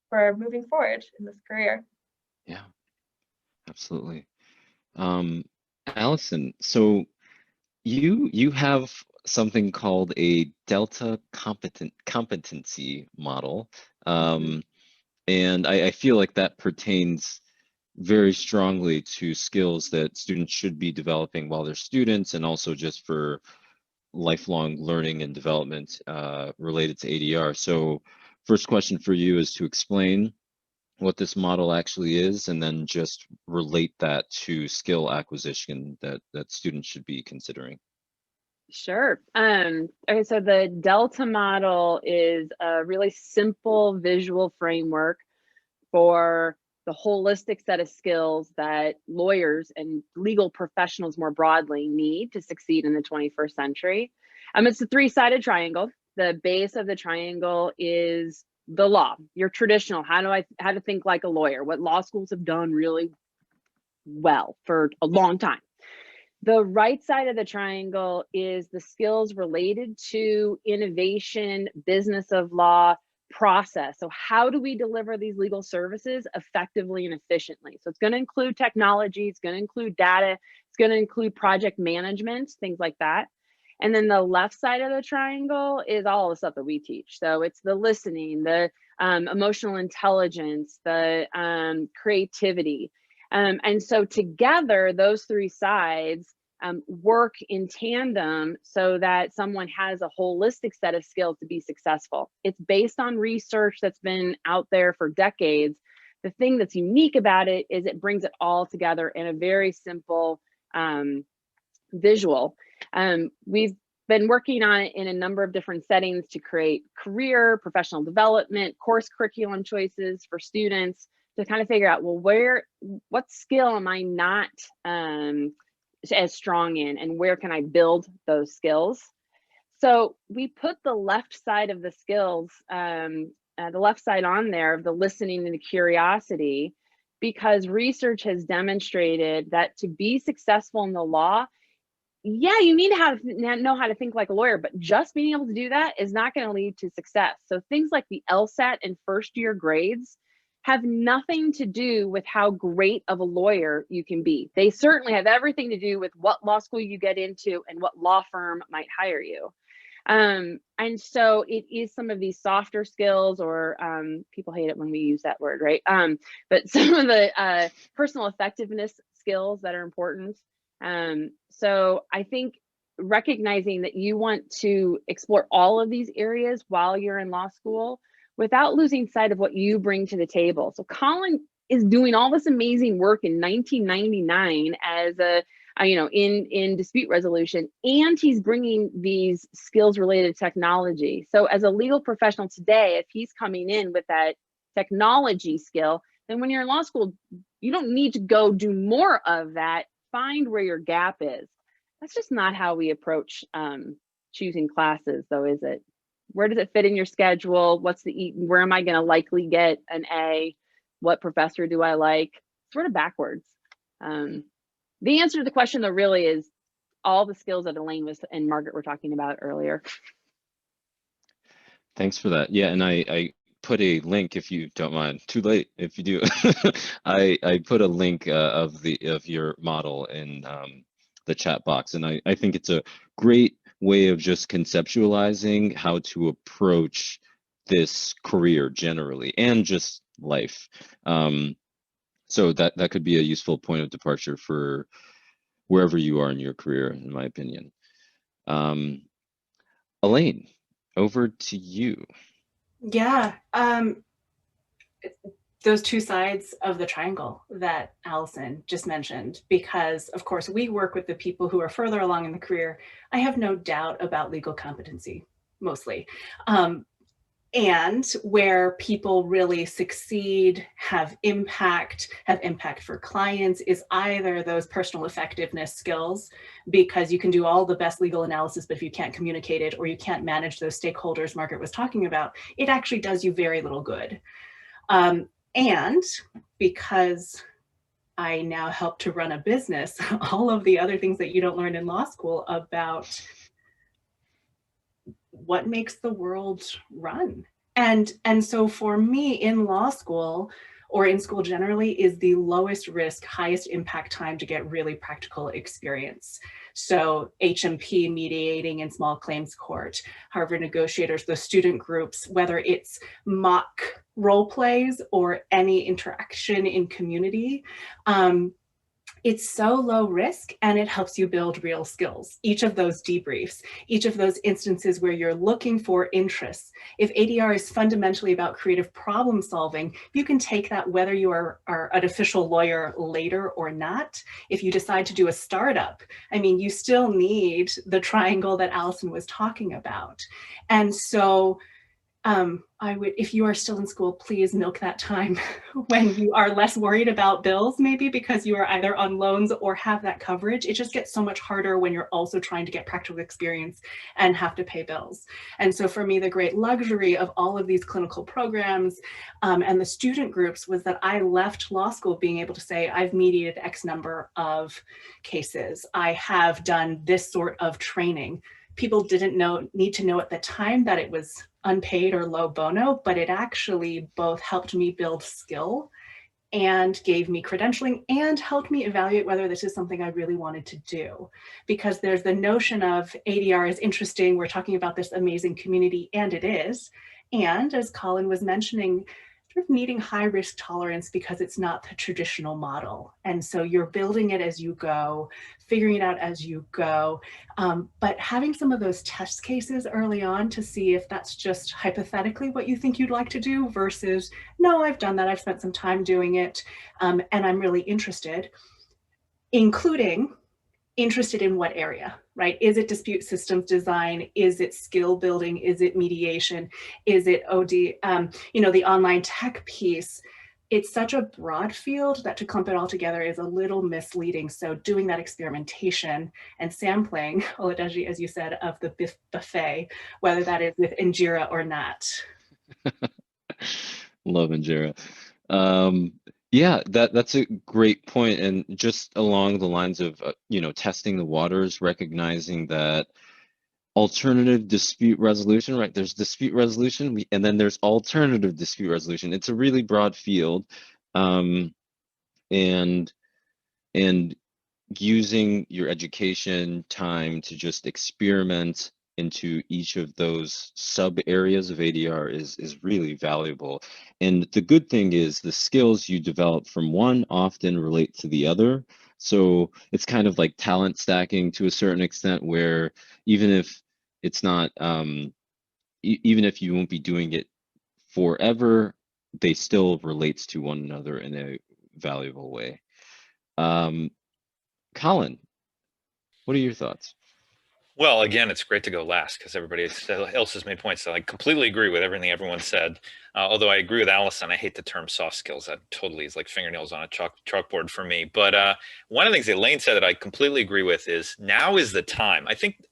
for moving forward in this career. Yeah, absolutely. Alyson, so you have something called a Delta competency model, and I feel like that pertains very strongly to skills that students should be developing while they're students, and also just for lifelong learning and development related to ADR. So first question for you is to explain what this model actually is, and then just relate that to skill acquisition that students should be considering. Sure. Okay, so the Delta model is a really simple visual framework for the holistic set of skills that lawyers and legal professionals more broadly need to succeed in the 21st century. It's a three-sided triangle. The base of the triangle is the law, your traditional, how to think like a lawyer, what law schools have done really well for a long time. The right side of the triangle is the skills related to innovation, business of law, process. So how do we deliver these legal services effectively and efficiently? So it's going to include technology, it's going to include data, it's going to include project management, things like that. And then the left side of the triangle is all the stuff that we teach. So it's the listening, the emotional intelligence, the creativity. And so together, those three sides work in tandem so that someone has a holistic set of skills to be successful. It's based on research that's been out there for decades. The thing that's unique about it is it brings it all together in a very simple visual. We've been working on it in a number of different settings to create career, professional development, course curriculum choices for students to kind of figure out, well, what skill am I not as strong in, and where can I build those skills? So we put the left side of the skills, the left side on there of the listening and the curiosity, because research has demonstrated that to be successful in the law, yeah, you need to know how to think like a lawyer, but just being able to do that is not going to lead to success. So things like the LSAT and first year grades have nothing to do with how great of a lawyer you can be. They certainly have everything to do with what law school you get into and what law firm might hire you. And so it is some of these softer skills, or people hate it when we use that word, right? But some of the personal effectiveness skills that are important. So I think recognizing that you want to explore all of these areas while you're in law school without losing sight of what you bring to the table. So Colin is doing all this amazing work in 1999 as in dispute resolution, and he's bringing these skills related to technology. So as a legal professional today, if he's coming in with that technology skill, then when you're in law school, you don't need to go do more of that. Find where your gap is. That's just not how we approach choosing classes, though, is it? Where does it fit in your schedule? Where am I going to likely get an A? What professor do I like? Sort of backwards. The answer to the question, though, really is all the skills that Elaine and Margaret were talking about earlier. Thanks for that. Yeah, and I put a link, if you don't mind. Too late if you do. I put a link of your model in the chat box, and I think it's a great way of just conceptualizing how to approach this career generally and just life. So that could be a useful point of departure for wherever you are in your career, in my opinion. Elaine, over to you. Yeah, those two sides of the triangle that Alyson just mentioned, because of course we work with the people who are further along in the career. I have no doubt about legal competency, mostly. And where people really succeed, have impact for clients, is either those personal effectiveness skills, because you can do all the best legal analysis, but if you can't communicate it or you can't manage those stakeholders Margaret was talking about, it actually does you very little good. And because I now help to run a business, all of the other things that you don't learn in law school about what makes the world run. And so for me in law school, or in school generally, is the lowest risk, highest impact time to get really practical experience. So HMP mediating in small claims court, Harvard Negotiators, the student groups, whether it's mock role plays or any interaction in community, it's so low risk and it helps you build real skills. Each of those debriefs, each of those instances where you're looking for interests. If ADR is fundamentally about creative problem solving, you can take that whether you are an official lawyer later or not. If you decide to do a startup, I mean, you still need the triangle that Alyson was talking about. And so I would, if you are still in school, please milk that time when you are less worried about bills, maybe because you are either on loans or have that coverage. It just gets so much harder when you're also trying to get practical experience and have to pay bills. And so for me, the great luxury of all of these clinical programs and the student groups was that I left law school being able to say, I've mediated X number of cases. I have done this sort of training. People didn't need to know at the time that it was unpaid or low bono, but it actually both helped me build skill and gave me credentialing and helped me evaluate whether this is something I really wanted to do. Because there's the notion of ADR is interesting, we're talking about this amazing community, and it is. And as Colin was mentioning, sort of needing high risk tolerance because it's not the traditional model. And so you're building it as you go, figuring it out as you go, but having some of those test cases early on to see if that's just hypothetically what you think you'd like to do versus, no, I've done that, I've spent some time doing it, and I'm really interested, including interested in what area, right? Is it dispute systems design? Is it skill building? Is it mediation? Is it OD, the online tech piece? It's such a broad field that to clump it all together is a little misleading. So doing that experimentation and sampling, Oladeji, as you said, of the buffet, whether that is with Injera or not. Love Injera. Yeah, that's a great point. And just along the lines of, testing the waters, recognizing that alternative dispute resolution, right? There's dispute resolution, and then there's alternative dispute resolution. It's a really broad field. And using your education time to just experiment into each of those sub areas of ADR is really valuable. And the good thing is the skills you develop from one often relate to the other. So it's kind of like talent stacking to a certain extent, where even if it's not, even if you won't be doing it forever, they still relates to one another in a valuable way. Colin, what are your thoughts? Well, again, it's great to go last because everybody else has made points. So I completely agree with everything everyone said. Although I agree with Alyson, I hate the term soft skills. That totally is like fingernails on a chalkboard for me. But one of the things Elaine said that I completely agree with is now is the time. I think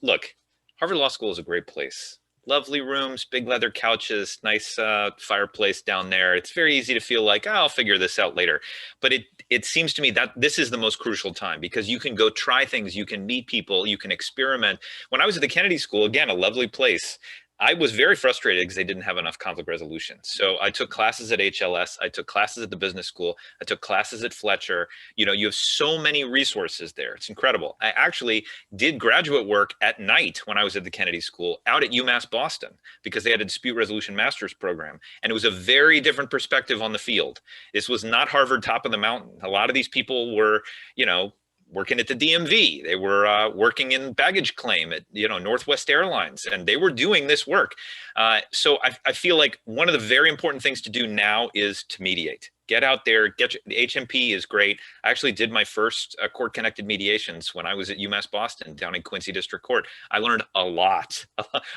look, Harvard Law School is a great place. Lovely rooms, big leather couches, nice fireplace down there. It's very easy to feel like, oh, I'll figure this out later. But it seems to me that this is the most crucial time because you can go try things, you can meet people, you can experiment. When I was at the Kennedy School, again, a lovely place, I was very frustrated because they didn't have enough conflict resolution. So I took classes at HLS, I took classes at the business school, I took classes at Fletcher. You have so many resources there. It's incredible. I actually did graduate work at night when I was at the Kennedy School out at UMass Boston because they had a dispute resolution master's program. And it was a very different perspective on the field. This was not Harvard top of the mountain. A lot of these people were, working at the DMV. They were working in baggage claim at Northwest Airlines, and they were doing this work. So I feel like one of the very important things to do now is to mediate. Get out there, the HMP is great. I actually did my first court-connected mediations when I was at UMass Boston down in Quincy District Court. I learned a lot.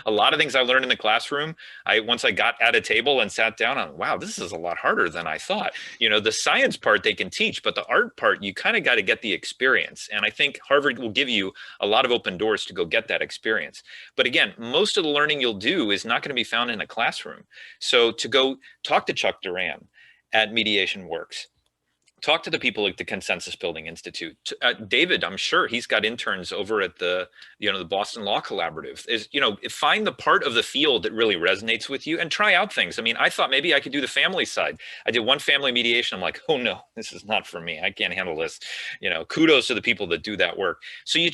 A lot of things I learned in the classroom. Once I got at a table and sat down on, wow, this is a lot harder than I thought. The science part they can teach, but the art part, you kind of got to get the experience. And I think Harvard will give you a lot of open doors to go get that experience. But again, most of the learning you'll do is not going to be found in a classroom. So to go talk to Chuck Duran at Mediation Works. Talk to the people at the Consensus Building Institute. David, I'm sure he's got interns over at the Boston Law Collaborative. Find the part of the field that really resonates with you and try out things. I mean, I thought maybe I could do the family side. I did one family mediation. I'm like, oh no, this is not for me. I can't handle this. Kudos to the people that do that work. So you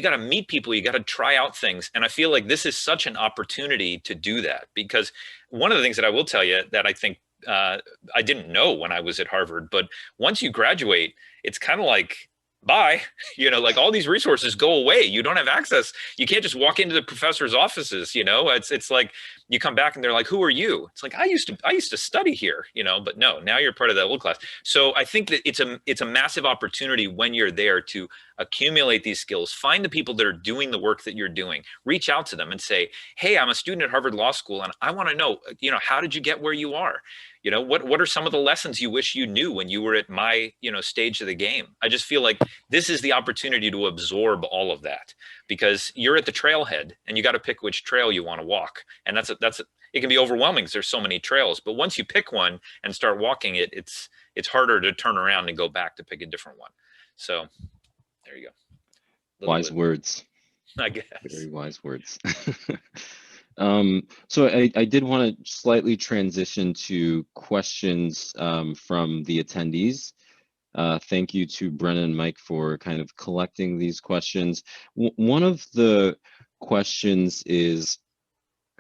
gotta meet people. You gotta try out things. And I feel like this is such an opportunity to do that because one of the things that I will tell you that I think I didn't know when I was at Harvard, but once you graduate, it's kind of like, bye, you know, like all these resources go away. You don't have access. You can't just walk into the professor's offices, you know, it's like you come back and they're like, who are you? It's like, I used to study here, you know, but no, now you're part of that old class. So I think that it's a massive opportunity when you're there to accumulate these skills, find the people that are doing the work that you're doing, reach out to them and say, hey, I'm a student at Harvard Law School and I want to know, you know, how did you get where you are? You know, what are some of the lessons you wish you knew when you were at my, you know, stage of the game? I just feel like this is the opportunity to absorb all of that, because you're at the trailhead and you got to pick which trail you want to walk. And it can be overwhelming because there's so many trails, but once you pick one and start walking it, it's harder to turn around and go back to pick a different one. So there you go. Wise words. I guess. Very wise words. So I did want to slightly transition to questions from the attendees. Thank you to Brennan and Mike for kind of collecting these questions. One of the questions is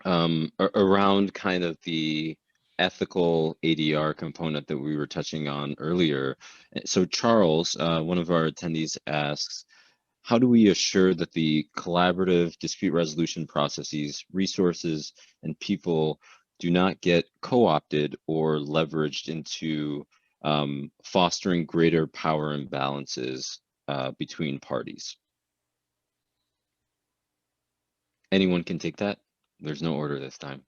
around kind of the ethical ADR component that we were touching on earlier. So Charles, one of our attendees, asks, how do we assure that the collaborative dispute resolution processes, resources, and people do not get co-opted or leveraged into fostering greater power imbalances between parties? Anyone can take that. There's no order this time.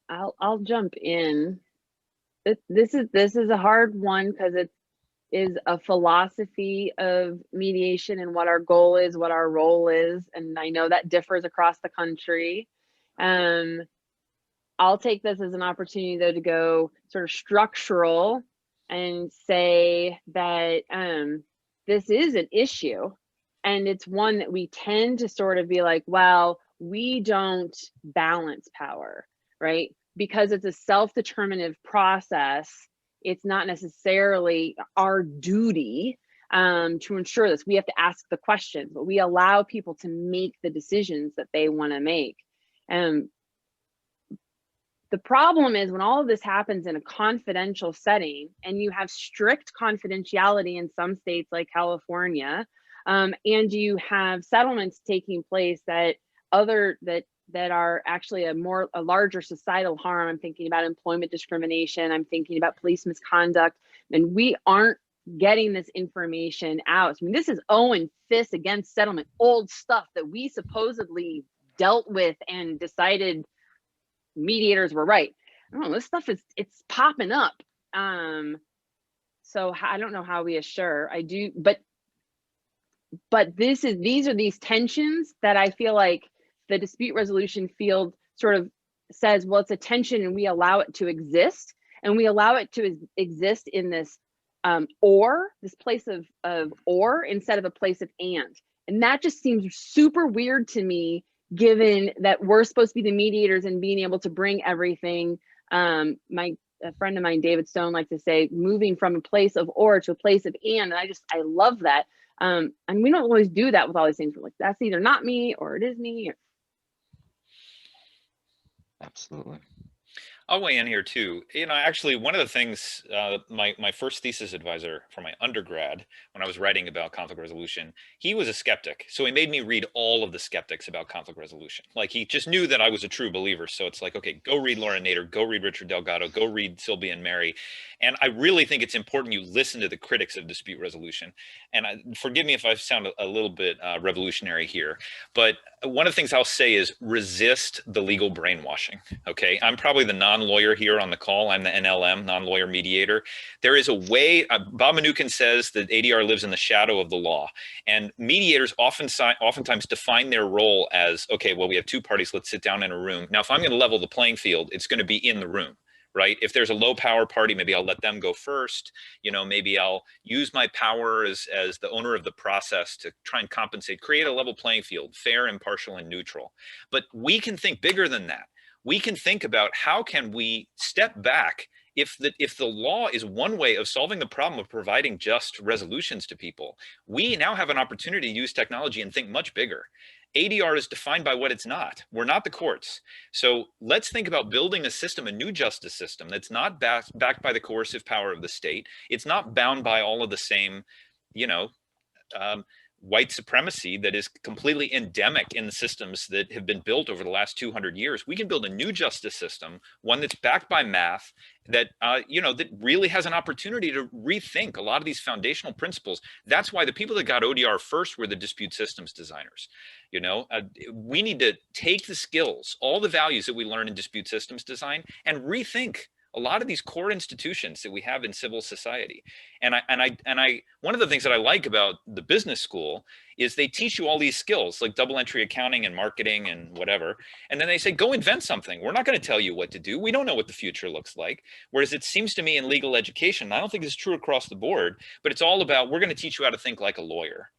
I'll jump in. This is a hard one because it is a philosophy of mediation and what our goal is, what our role is, and I know that differs across the country. I'll take this as an opportunity though to go sort of structural and say that this is an issue, and it's one that we tend to sort of be like, well, we don't balance power, right? Because it's a self-determinative process, it's not necessarily our duty to ensure this. We have to ask the questions, but we allow people to make the decisions that they want to make. The problem is when all of this happens in a confidential setting and you have strict confidentiality in some states like California, and you have settlements taking place that are actually a larger societal harm. I'm thinking about employment discrimination. I'm thinking about police misconduct, and we aren't getting this information out. I mean, this is Owen Fist against settlement, old stuff that we supposedly dealt with and decided mediators were right. I don't know, this stuff it's popping up. So I don't know how we assure. I do, but these are these tensions that I feel like the dispute resolution field sort of says, well, it's a tension and we allow it to exist, and we allow it to exist in this this place of or instead of a place of and that just seems super weird to me, given that we're supposed to be the mediators and being able to bring everything. A friend of mine, David Stone, likes to say, moving from a place of or to a place of and I love that. And we don't always do that with all these things. We're like, that's either not me or it is me. Absolutely. I'll weigh in here too. You know, actually, one of the things my first thesis advisor for my undergrad, when I was writing about conflict resolution, he was a skeptic. So he made me read all of the skeptics about conflict resolution. Like, he just knew that I was a true believer. So it's like, okay, go read Laura Nader, go read Richard Delgado, go read Sylvia and Mary. And I really think it's important you listen to the critics of dispute resolution. And forgive me if I sound a little bit revolutionary here, but one of the things I'll say is resist the legal brainwashing. Okay, I'm probably the non-lawyer here on the call. I'm the NLM, non-lawyer mediator. There is a way, Bob Mnookin says that ADR lives in the shadow of the law, and mediators oftentimes define their role as, okay, well, we have two parties, let's sit down in a room. Now, if I'm going to level the playing field, it's going to be in the room. Right? If there's a low power party, maybe I'll let them go first. You know, maybe I'll use my power as the owner of the process to try and compensate, create a level playing field, fair, impartial, and neutral. But we can think bigger than that. We can think about how can we step back if the law is one way of solving the problem of providing just resolutions to people. We now have an opportunity to use technology and think much bigger. ADR is defined by what it's not. We're not the courts. So let's think about building a system, a new justice system that's not backed by the coercive power of the state. It's not bound by all of the same, you know, white supremacy that is completely endemic in the systems that have been built over the last 200 years. We can build a new justice system, one that's backed by math, that you know, that really has an opportunity to rethink a lot of these foundational principles. That's why the people that got ODR first were the dispute systems designers. You know, we need to take the skills, all the values that we learn in dispute systems design, and rethink a lot of these core institutions that we have in civil society. And one of the things that I like about the business school is they teach you all these skills like double entry accounting and marketing and whatever. And then they say, go invent something. We're not going to tell you what to do. We don't know what the future looks like. Whereas it seems to me in legal education, I don't think it's true across the board, but it's all about, we're going to teach you how to think like a lawyer.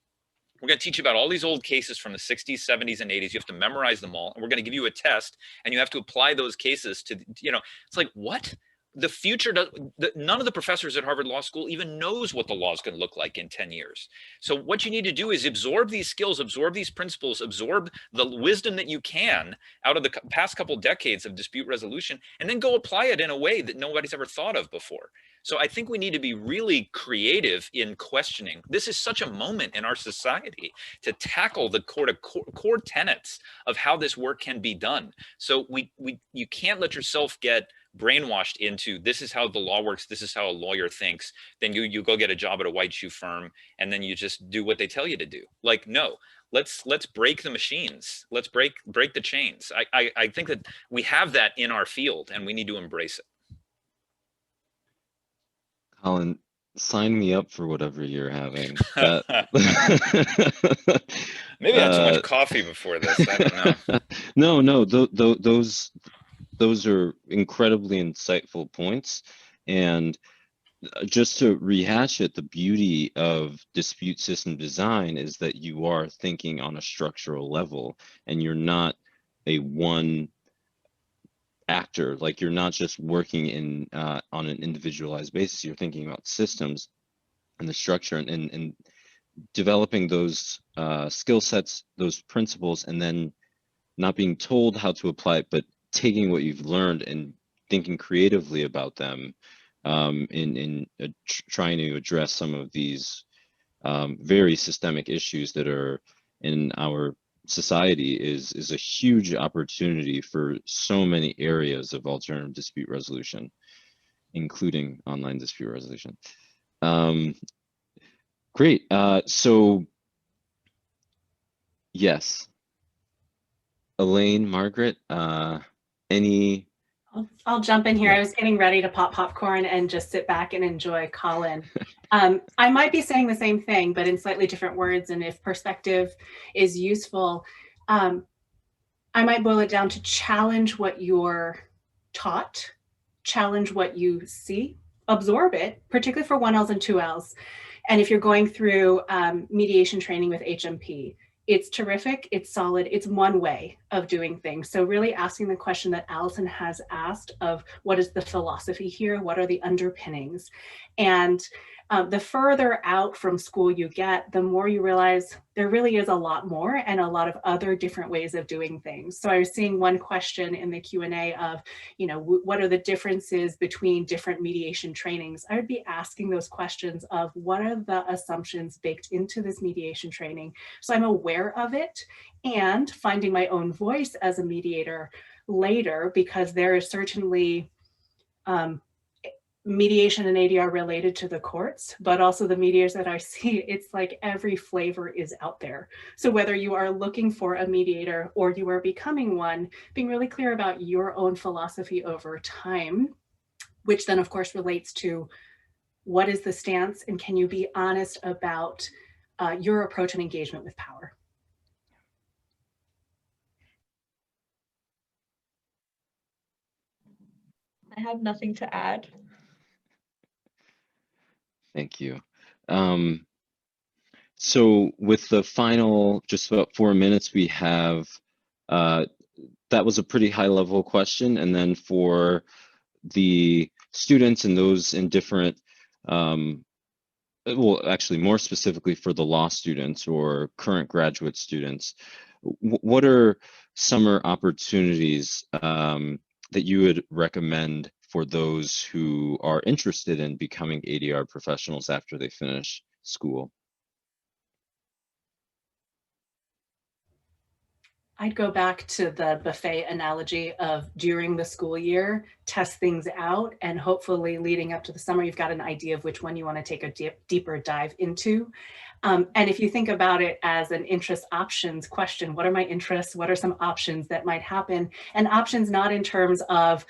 We're going to teach you about all these old cases from the 60s, 70s, and 80s. You have to memorize them all. And we're going to give you a test, and you have to apply those cases to, you know, it's like, what? The future, none of the professors at Harvard Law School even knows what the law is going to look like in 10 years. So what you need to do is absorb these skills, absorb these principles, absorb the wisdom that you can out of the past couple decades of dispute resolution, and then go apply it in a way that nobody's ever thought of before. So I think we need to be really creative in questioning. This is such a moment in our society to tackle the core tenets of how this work can be done. So you can't let yourself get brainwashed into, this is how the law works, this is how a lawyer thinks. Then you go get a job at a white shoe firm, and then you just do what they tell you to do. Like, no, let's break the machines. Let's break the chains. I think that we have that in our field, and we need to embrace it. Colin, sign me up for whatever you're having. Maybe I had too much coffee before this. I don't know. No, those are incredibly insightful points. And just to rehash it, the beauty of dispute system design is that you are thinking on a structural level, and you're not a one actor. Like, you're not just working in on an individualized basis. You're thinking about systems and the structure, and developing those skill sets, those principles, and then not being told how to apply it, but taking what you've learned and thinking creatively about them in trying to address some of these very systemic issues that are in our society is a huge opportunity for so many areas of alternative dispute resolution, including online dispute resolution. Great. So yes, Elaine, Margaret, I'll jump in here. I was getting ready to pop popcorn and just sit back and enjoy Colin. I might be saying the same thing, but in slightly different words. And if perspective is useful, I might boil it down to challenge what you're taught, challenge what you see, absorb it, particularly for 1Ls and 2Ls. And if you're going through mediation training with HMP, it's terrific, it's solid, it's one way of doing things. So really asking the question that Alyson has asked of what is the philosophy here? What are the underpinnings? And the further out from school you get, the more you realize there really is a lot more and a lot of other different ways of doing things. So I was seeing one question in the Q&A of, you know, what are the differences between different mediation trainings? I would be asking those questions of what are the assumptions baked into this mediation training, so I'm aware of it, and finding my own voice as a mediator later, because there is certainly mediation and ADR related to the courts, but also the mediators that I see, it's like every flavor is out there. So whether you are looking for a mediator or you are becoming one, being really clear about your own philosophy over time, which then of course relates to what is the stance, and can you be honest about your approach and engagement with power. I have nothing to add. Thank you. So with the final, just about 4 minutes we have, that was a pretty high level question. And then for the students and those in different, well, actually more specifically for the law students or current graduate students, what are summer opportunities that you would recommend for those who are interested in becoming ADR professionals after they finish school? I'd go back to the buffet analogy of during the school year, test things out, and hopefully leading up to the summer, you've got an idea of which one you want to take a deeper dive into. And if you think about it as an interest options question, what are my interests? What are some options that might happen? And options not in terms of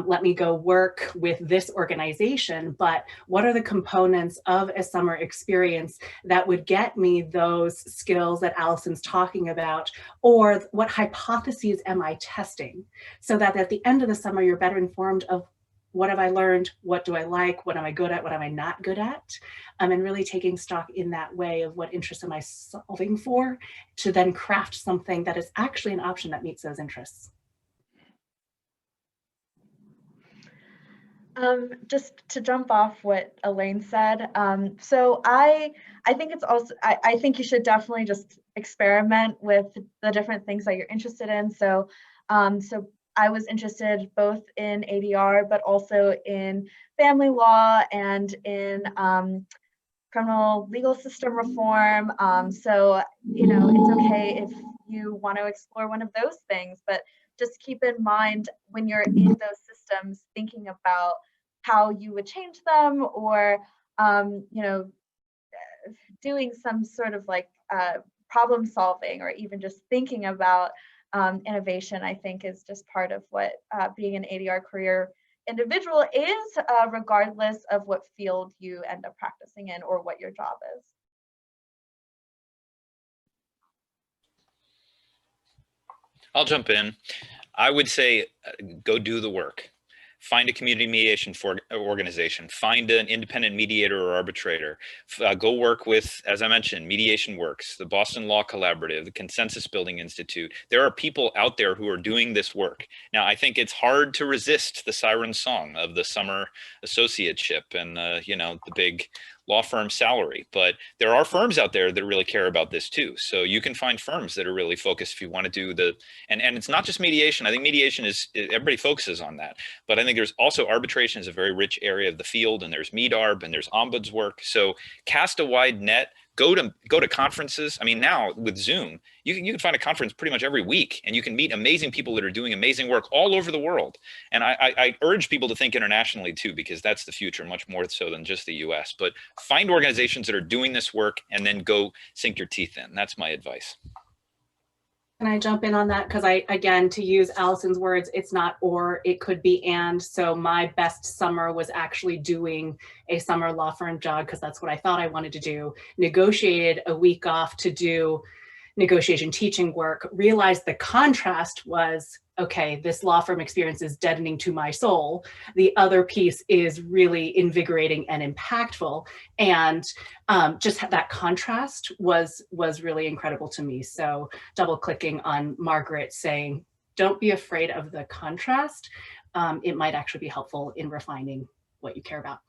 let me go work with this organization, but what are the components of a summer experience that would get me those skills that Alyson's talking about, or what hypotheses am I testing, so that at the end of the summer, you're better informed of what have I learned, what do I like, what am I good at, what am I not good at, and really taking stock in that way of what interests am I solving for, to then craft something that is actually an option that meets those interests. Just to jump off what Elaine said, so I think it's also, I think you should definitely just experiment with the different things that you're interested in. So I was interested both in ADR, but also in family law and in criminal legal system reform. So, you know, it's okay if you want to explore one of those things, but just keep in mind when you're in those systems, thinking about how you would change them, or, you know, doing some sort of like problem solving, or even just thinking about innovation, I think is just part of what being an ADR career individual is, regardless of what field you end up practicing in or what your job is. I'll jump in. I would say go do the work. Find a community mediation organization, find an independent mediator or arbitrator, go work with, as I mentioned, Mediation Works, the Boston Law Collaborative, the Consensus Building Institute. There are people out there who are doing this work. Now, I think it's hard to resist the siren song of the summer associateship and, you know, the big law firm salary, but there are firms out there that really care about this too. So you can find firms that are really focused if you want to do the, and it's not just mediation. I think mediation is, everybody focuses on that, but I think there's also arbitration is a very rich area of the field, and there's MEDARB and there's ombuds work. So cast a wide net. Go to conferences. I mean, now with Zoom, you can find a conference pretty much every week, and you can meet amazing people that are doing amazing work all over the world. And I urge people to think internationally too, because that's the future, much more so than just the US. But find organizations that are doing this work and then go sink your teeth in. That's my advice. Can I jump in on that? Because again, to use Alyson's words, it's not or, it could be and. So my best summer was actually doing a summer law firm job, because that's what I thought I wanted to do. Negotiated a week off to do negotiation teaching work, realized the contrast was, okay, this law firm experience is deadening to my soul. The other piece is really invigorating and impactful. And just that contrast was really incredible to me. So double clicking on Margaret saying, don't be afraid of the contrast. It might actually be helpful in refining what you care about.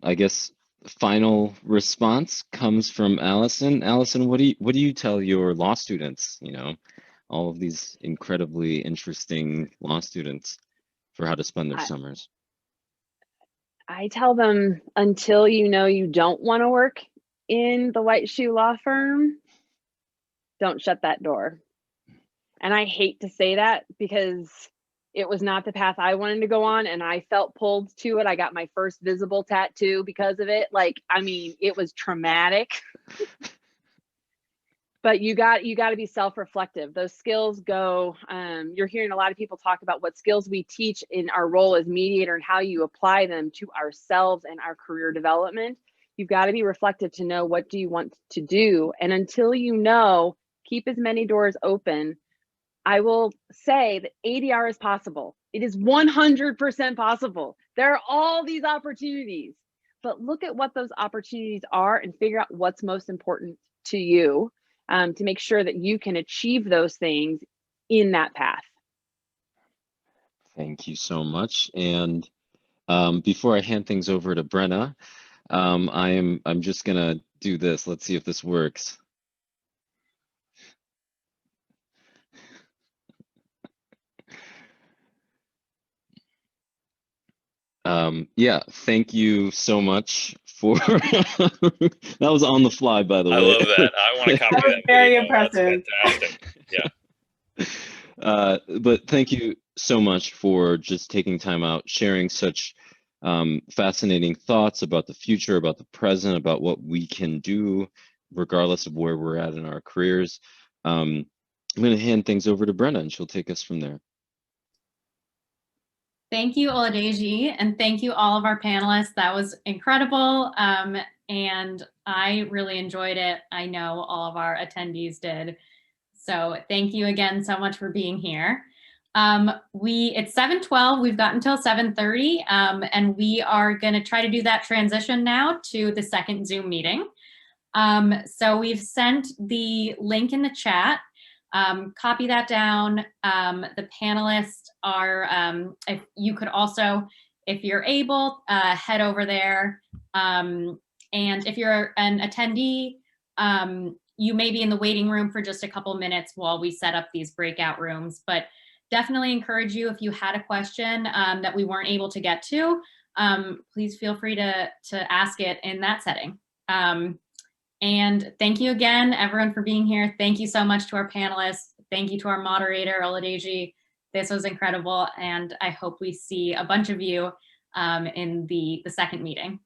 I guess final response comes from Alyson. Alyson, what do you tell your law students, you know, all of these incredibly interesting law students, for how to spend their summers? I tell them, until you know you don't want to work in the white shoe law firm, don't shut that door. And I hate to say that, because it was not the path I wanted to go on, and I felt pulled to it. I got my first visible tattoo because of it. Like, I mean, it was traumatic. But you got to be self-reflective. Those skills go, you're hearing a lot of people talk about what skills we teach in our role as mediator and how you apply them to ourselves and our career development. You've got to be reflective to know, what do you want to do? And until you know, keep as many doors open. I will say that ADR is possible. It is 100% possible. There are all these opportunities, but look at what those opportunities are and figure out what's most important to you, to make sure that you can achieve those things in that path. Thank you so much. And before I hand things over to Brenna, I'm just gonna do this. Let's see if this works. Yeah, thank you so much for that was on the fly, by the way. I love that. I want to copy That was that. very video. impressive. That's fantastic. Yeah. But thank you so much for just taking time out, sharing such fascinating thoughts about the future, about the present, about what we can do, regardless of where we're at in our careers. I'm going to hand things over to Brenna, and she'll take us from there. Thank you, Oladeji, and thank you all of our panelists. That was incredible, and I really enjoyed it. I know all of our attendees did. So thank you again so much for being here. It's 7:12, we've got until 7:30, and we are gonna try to do that transition now to the second Zoom meeting. So we've sent the link in the chat. Copy that down. The panelists are, if you could also, if you're able, head over there. And if you're an attendee, you may be in the waiting room for just a couple minutes while we set up these breakout rooms, but definitely encourage you, if you had a question that we weren't able to get to, please feel free to ask it in that setting. And thank you again, everyone, for being here. Thank you so much to our panelists. Thank you to our moderator, Oladeji. This was incredible, and I hope we see a bunch of you in the second meeting.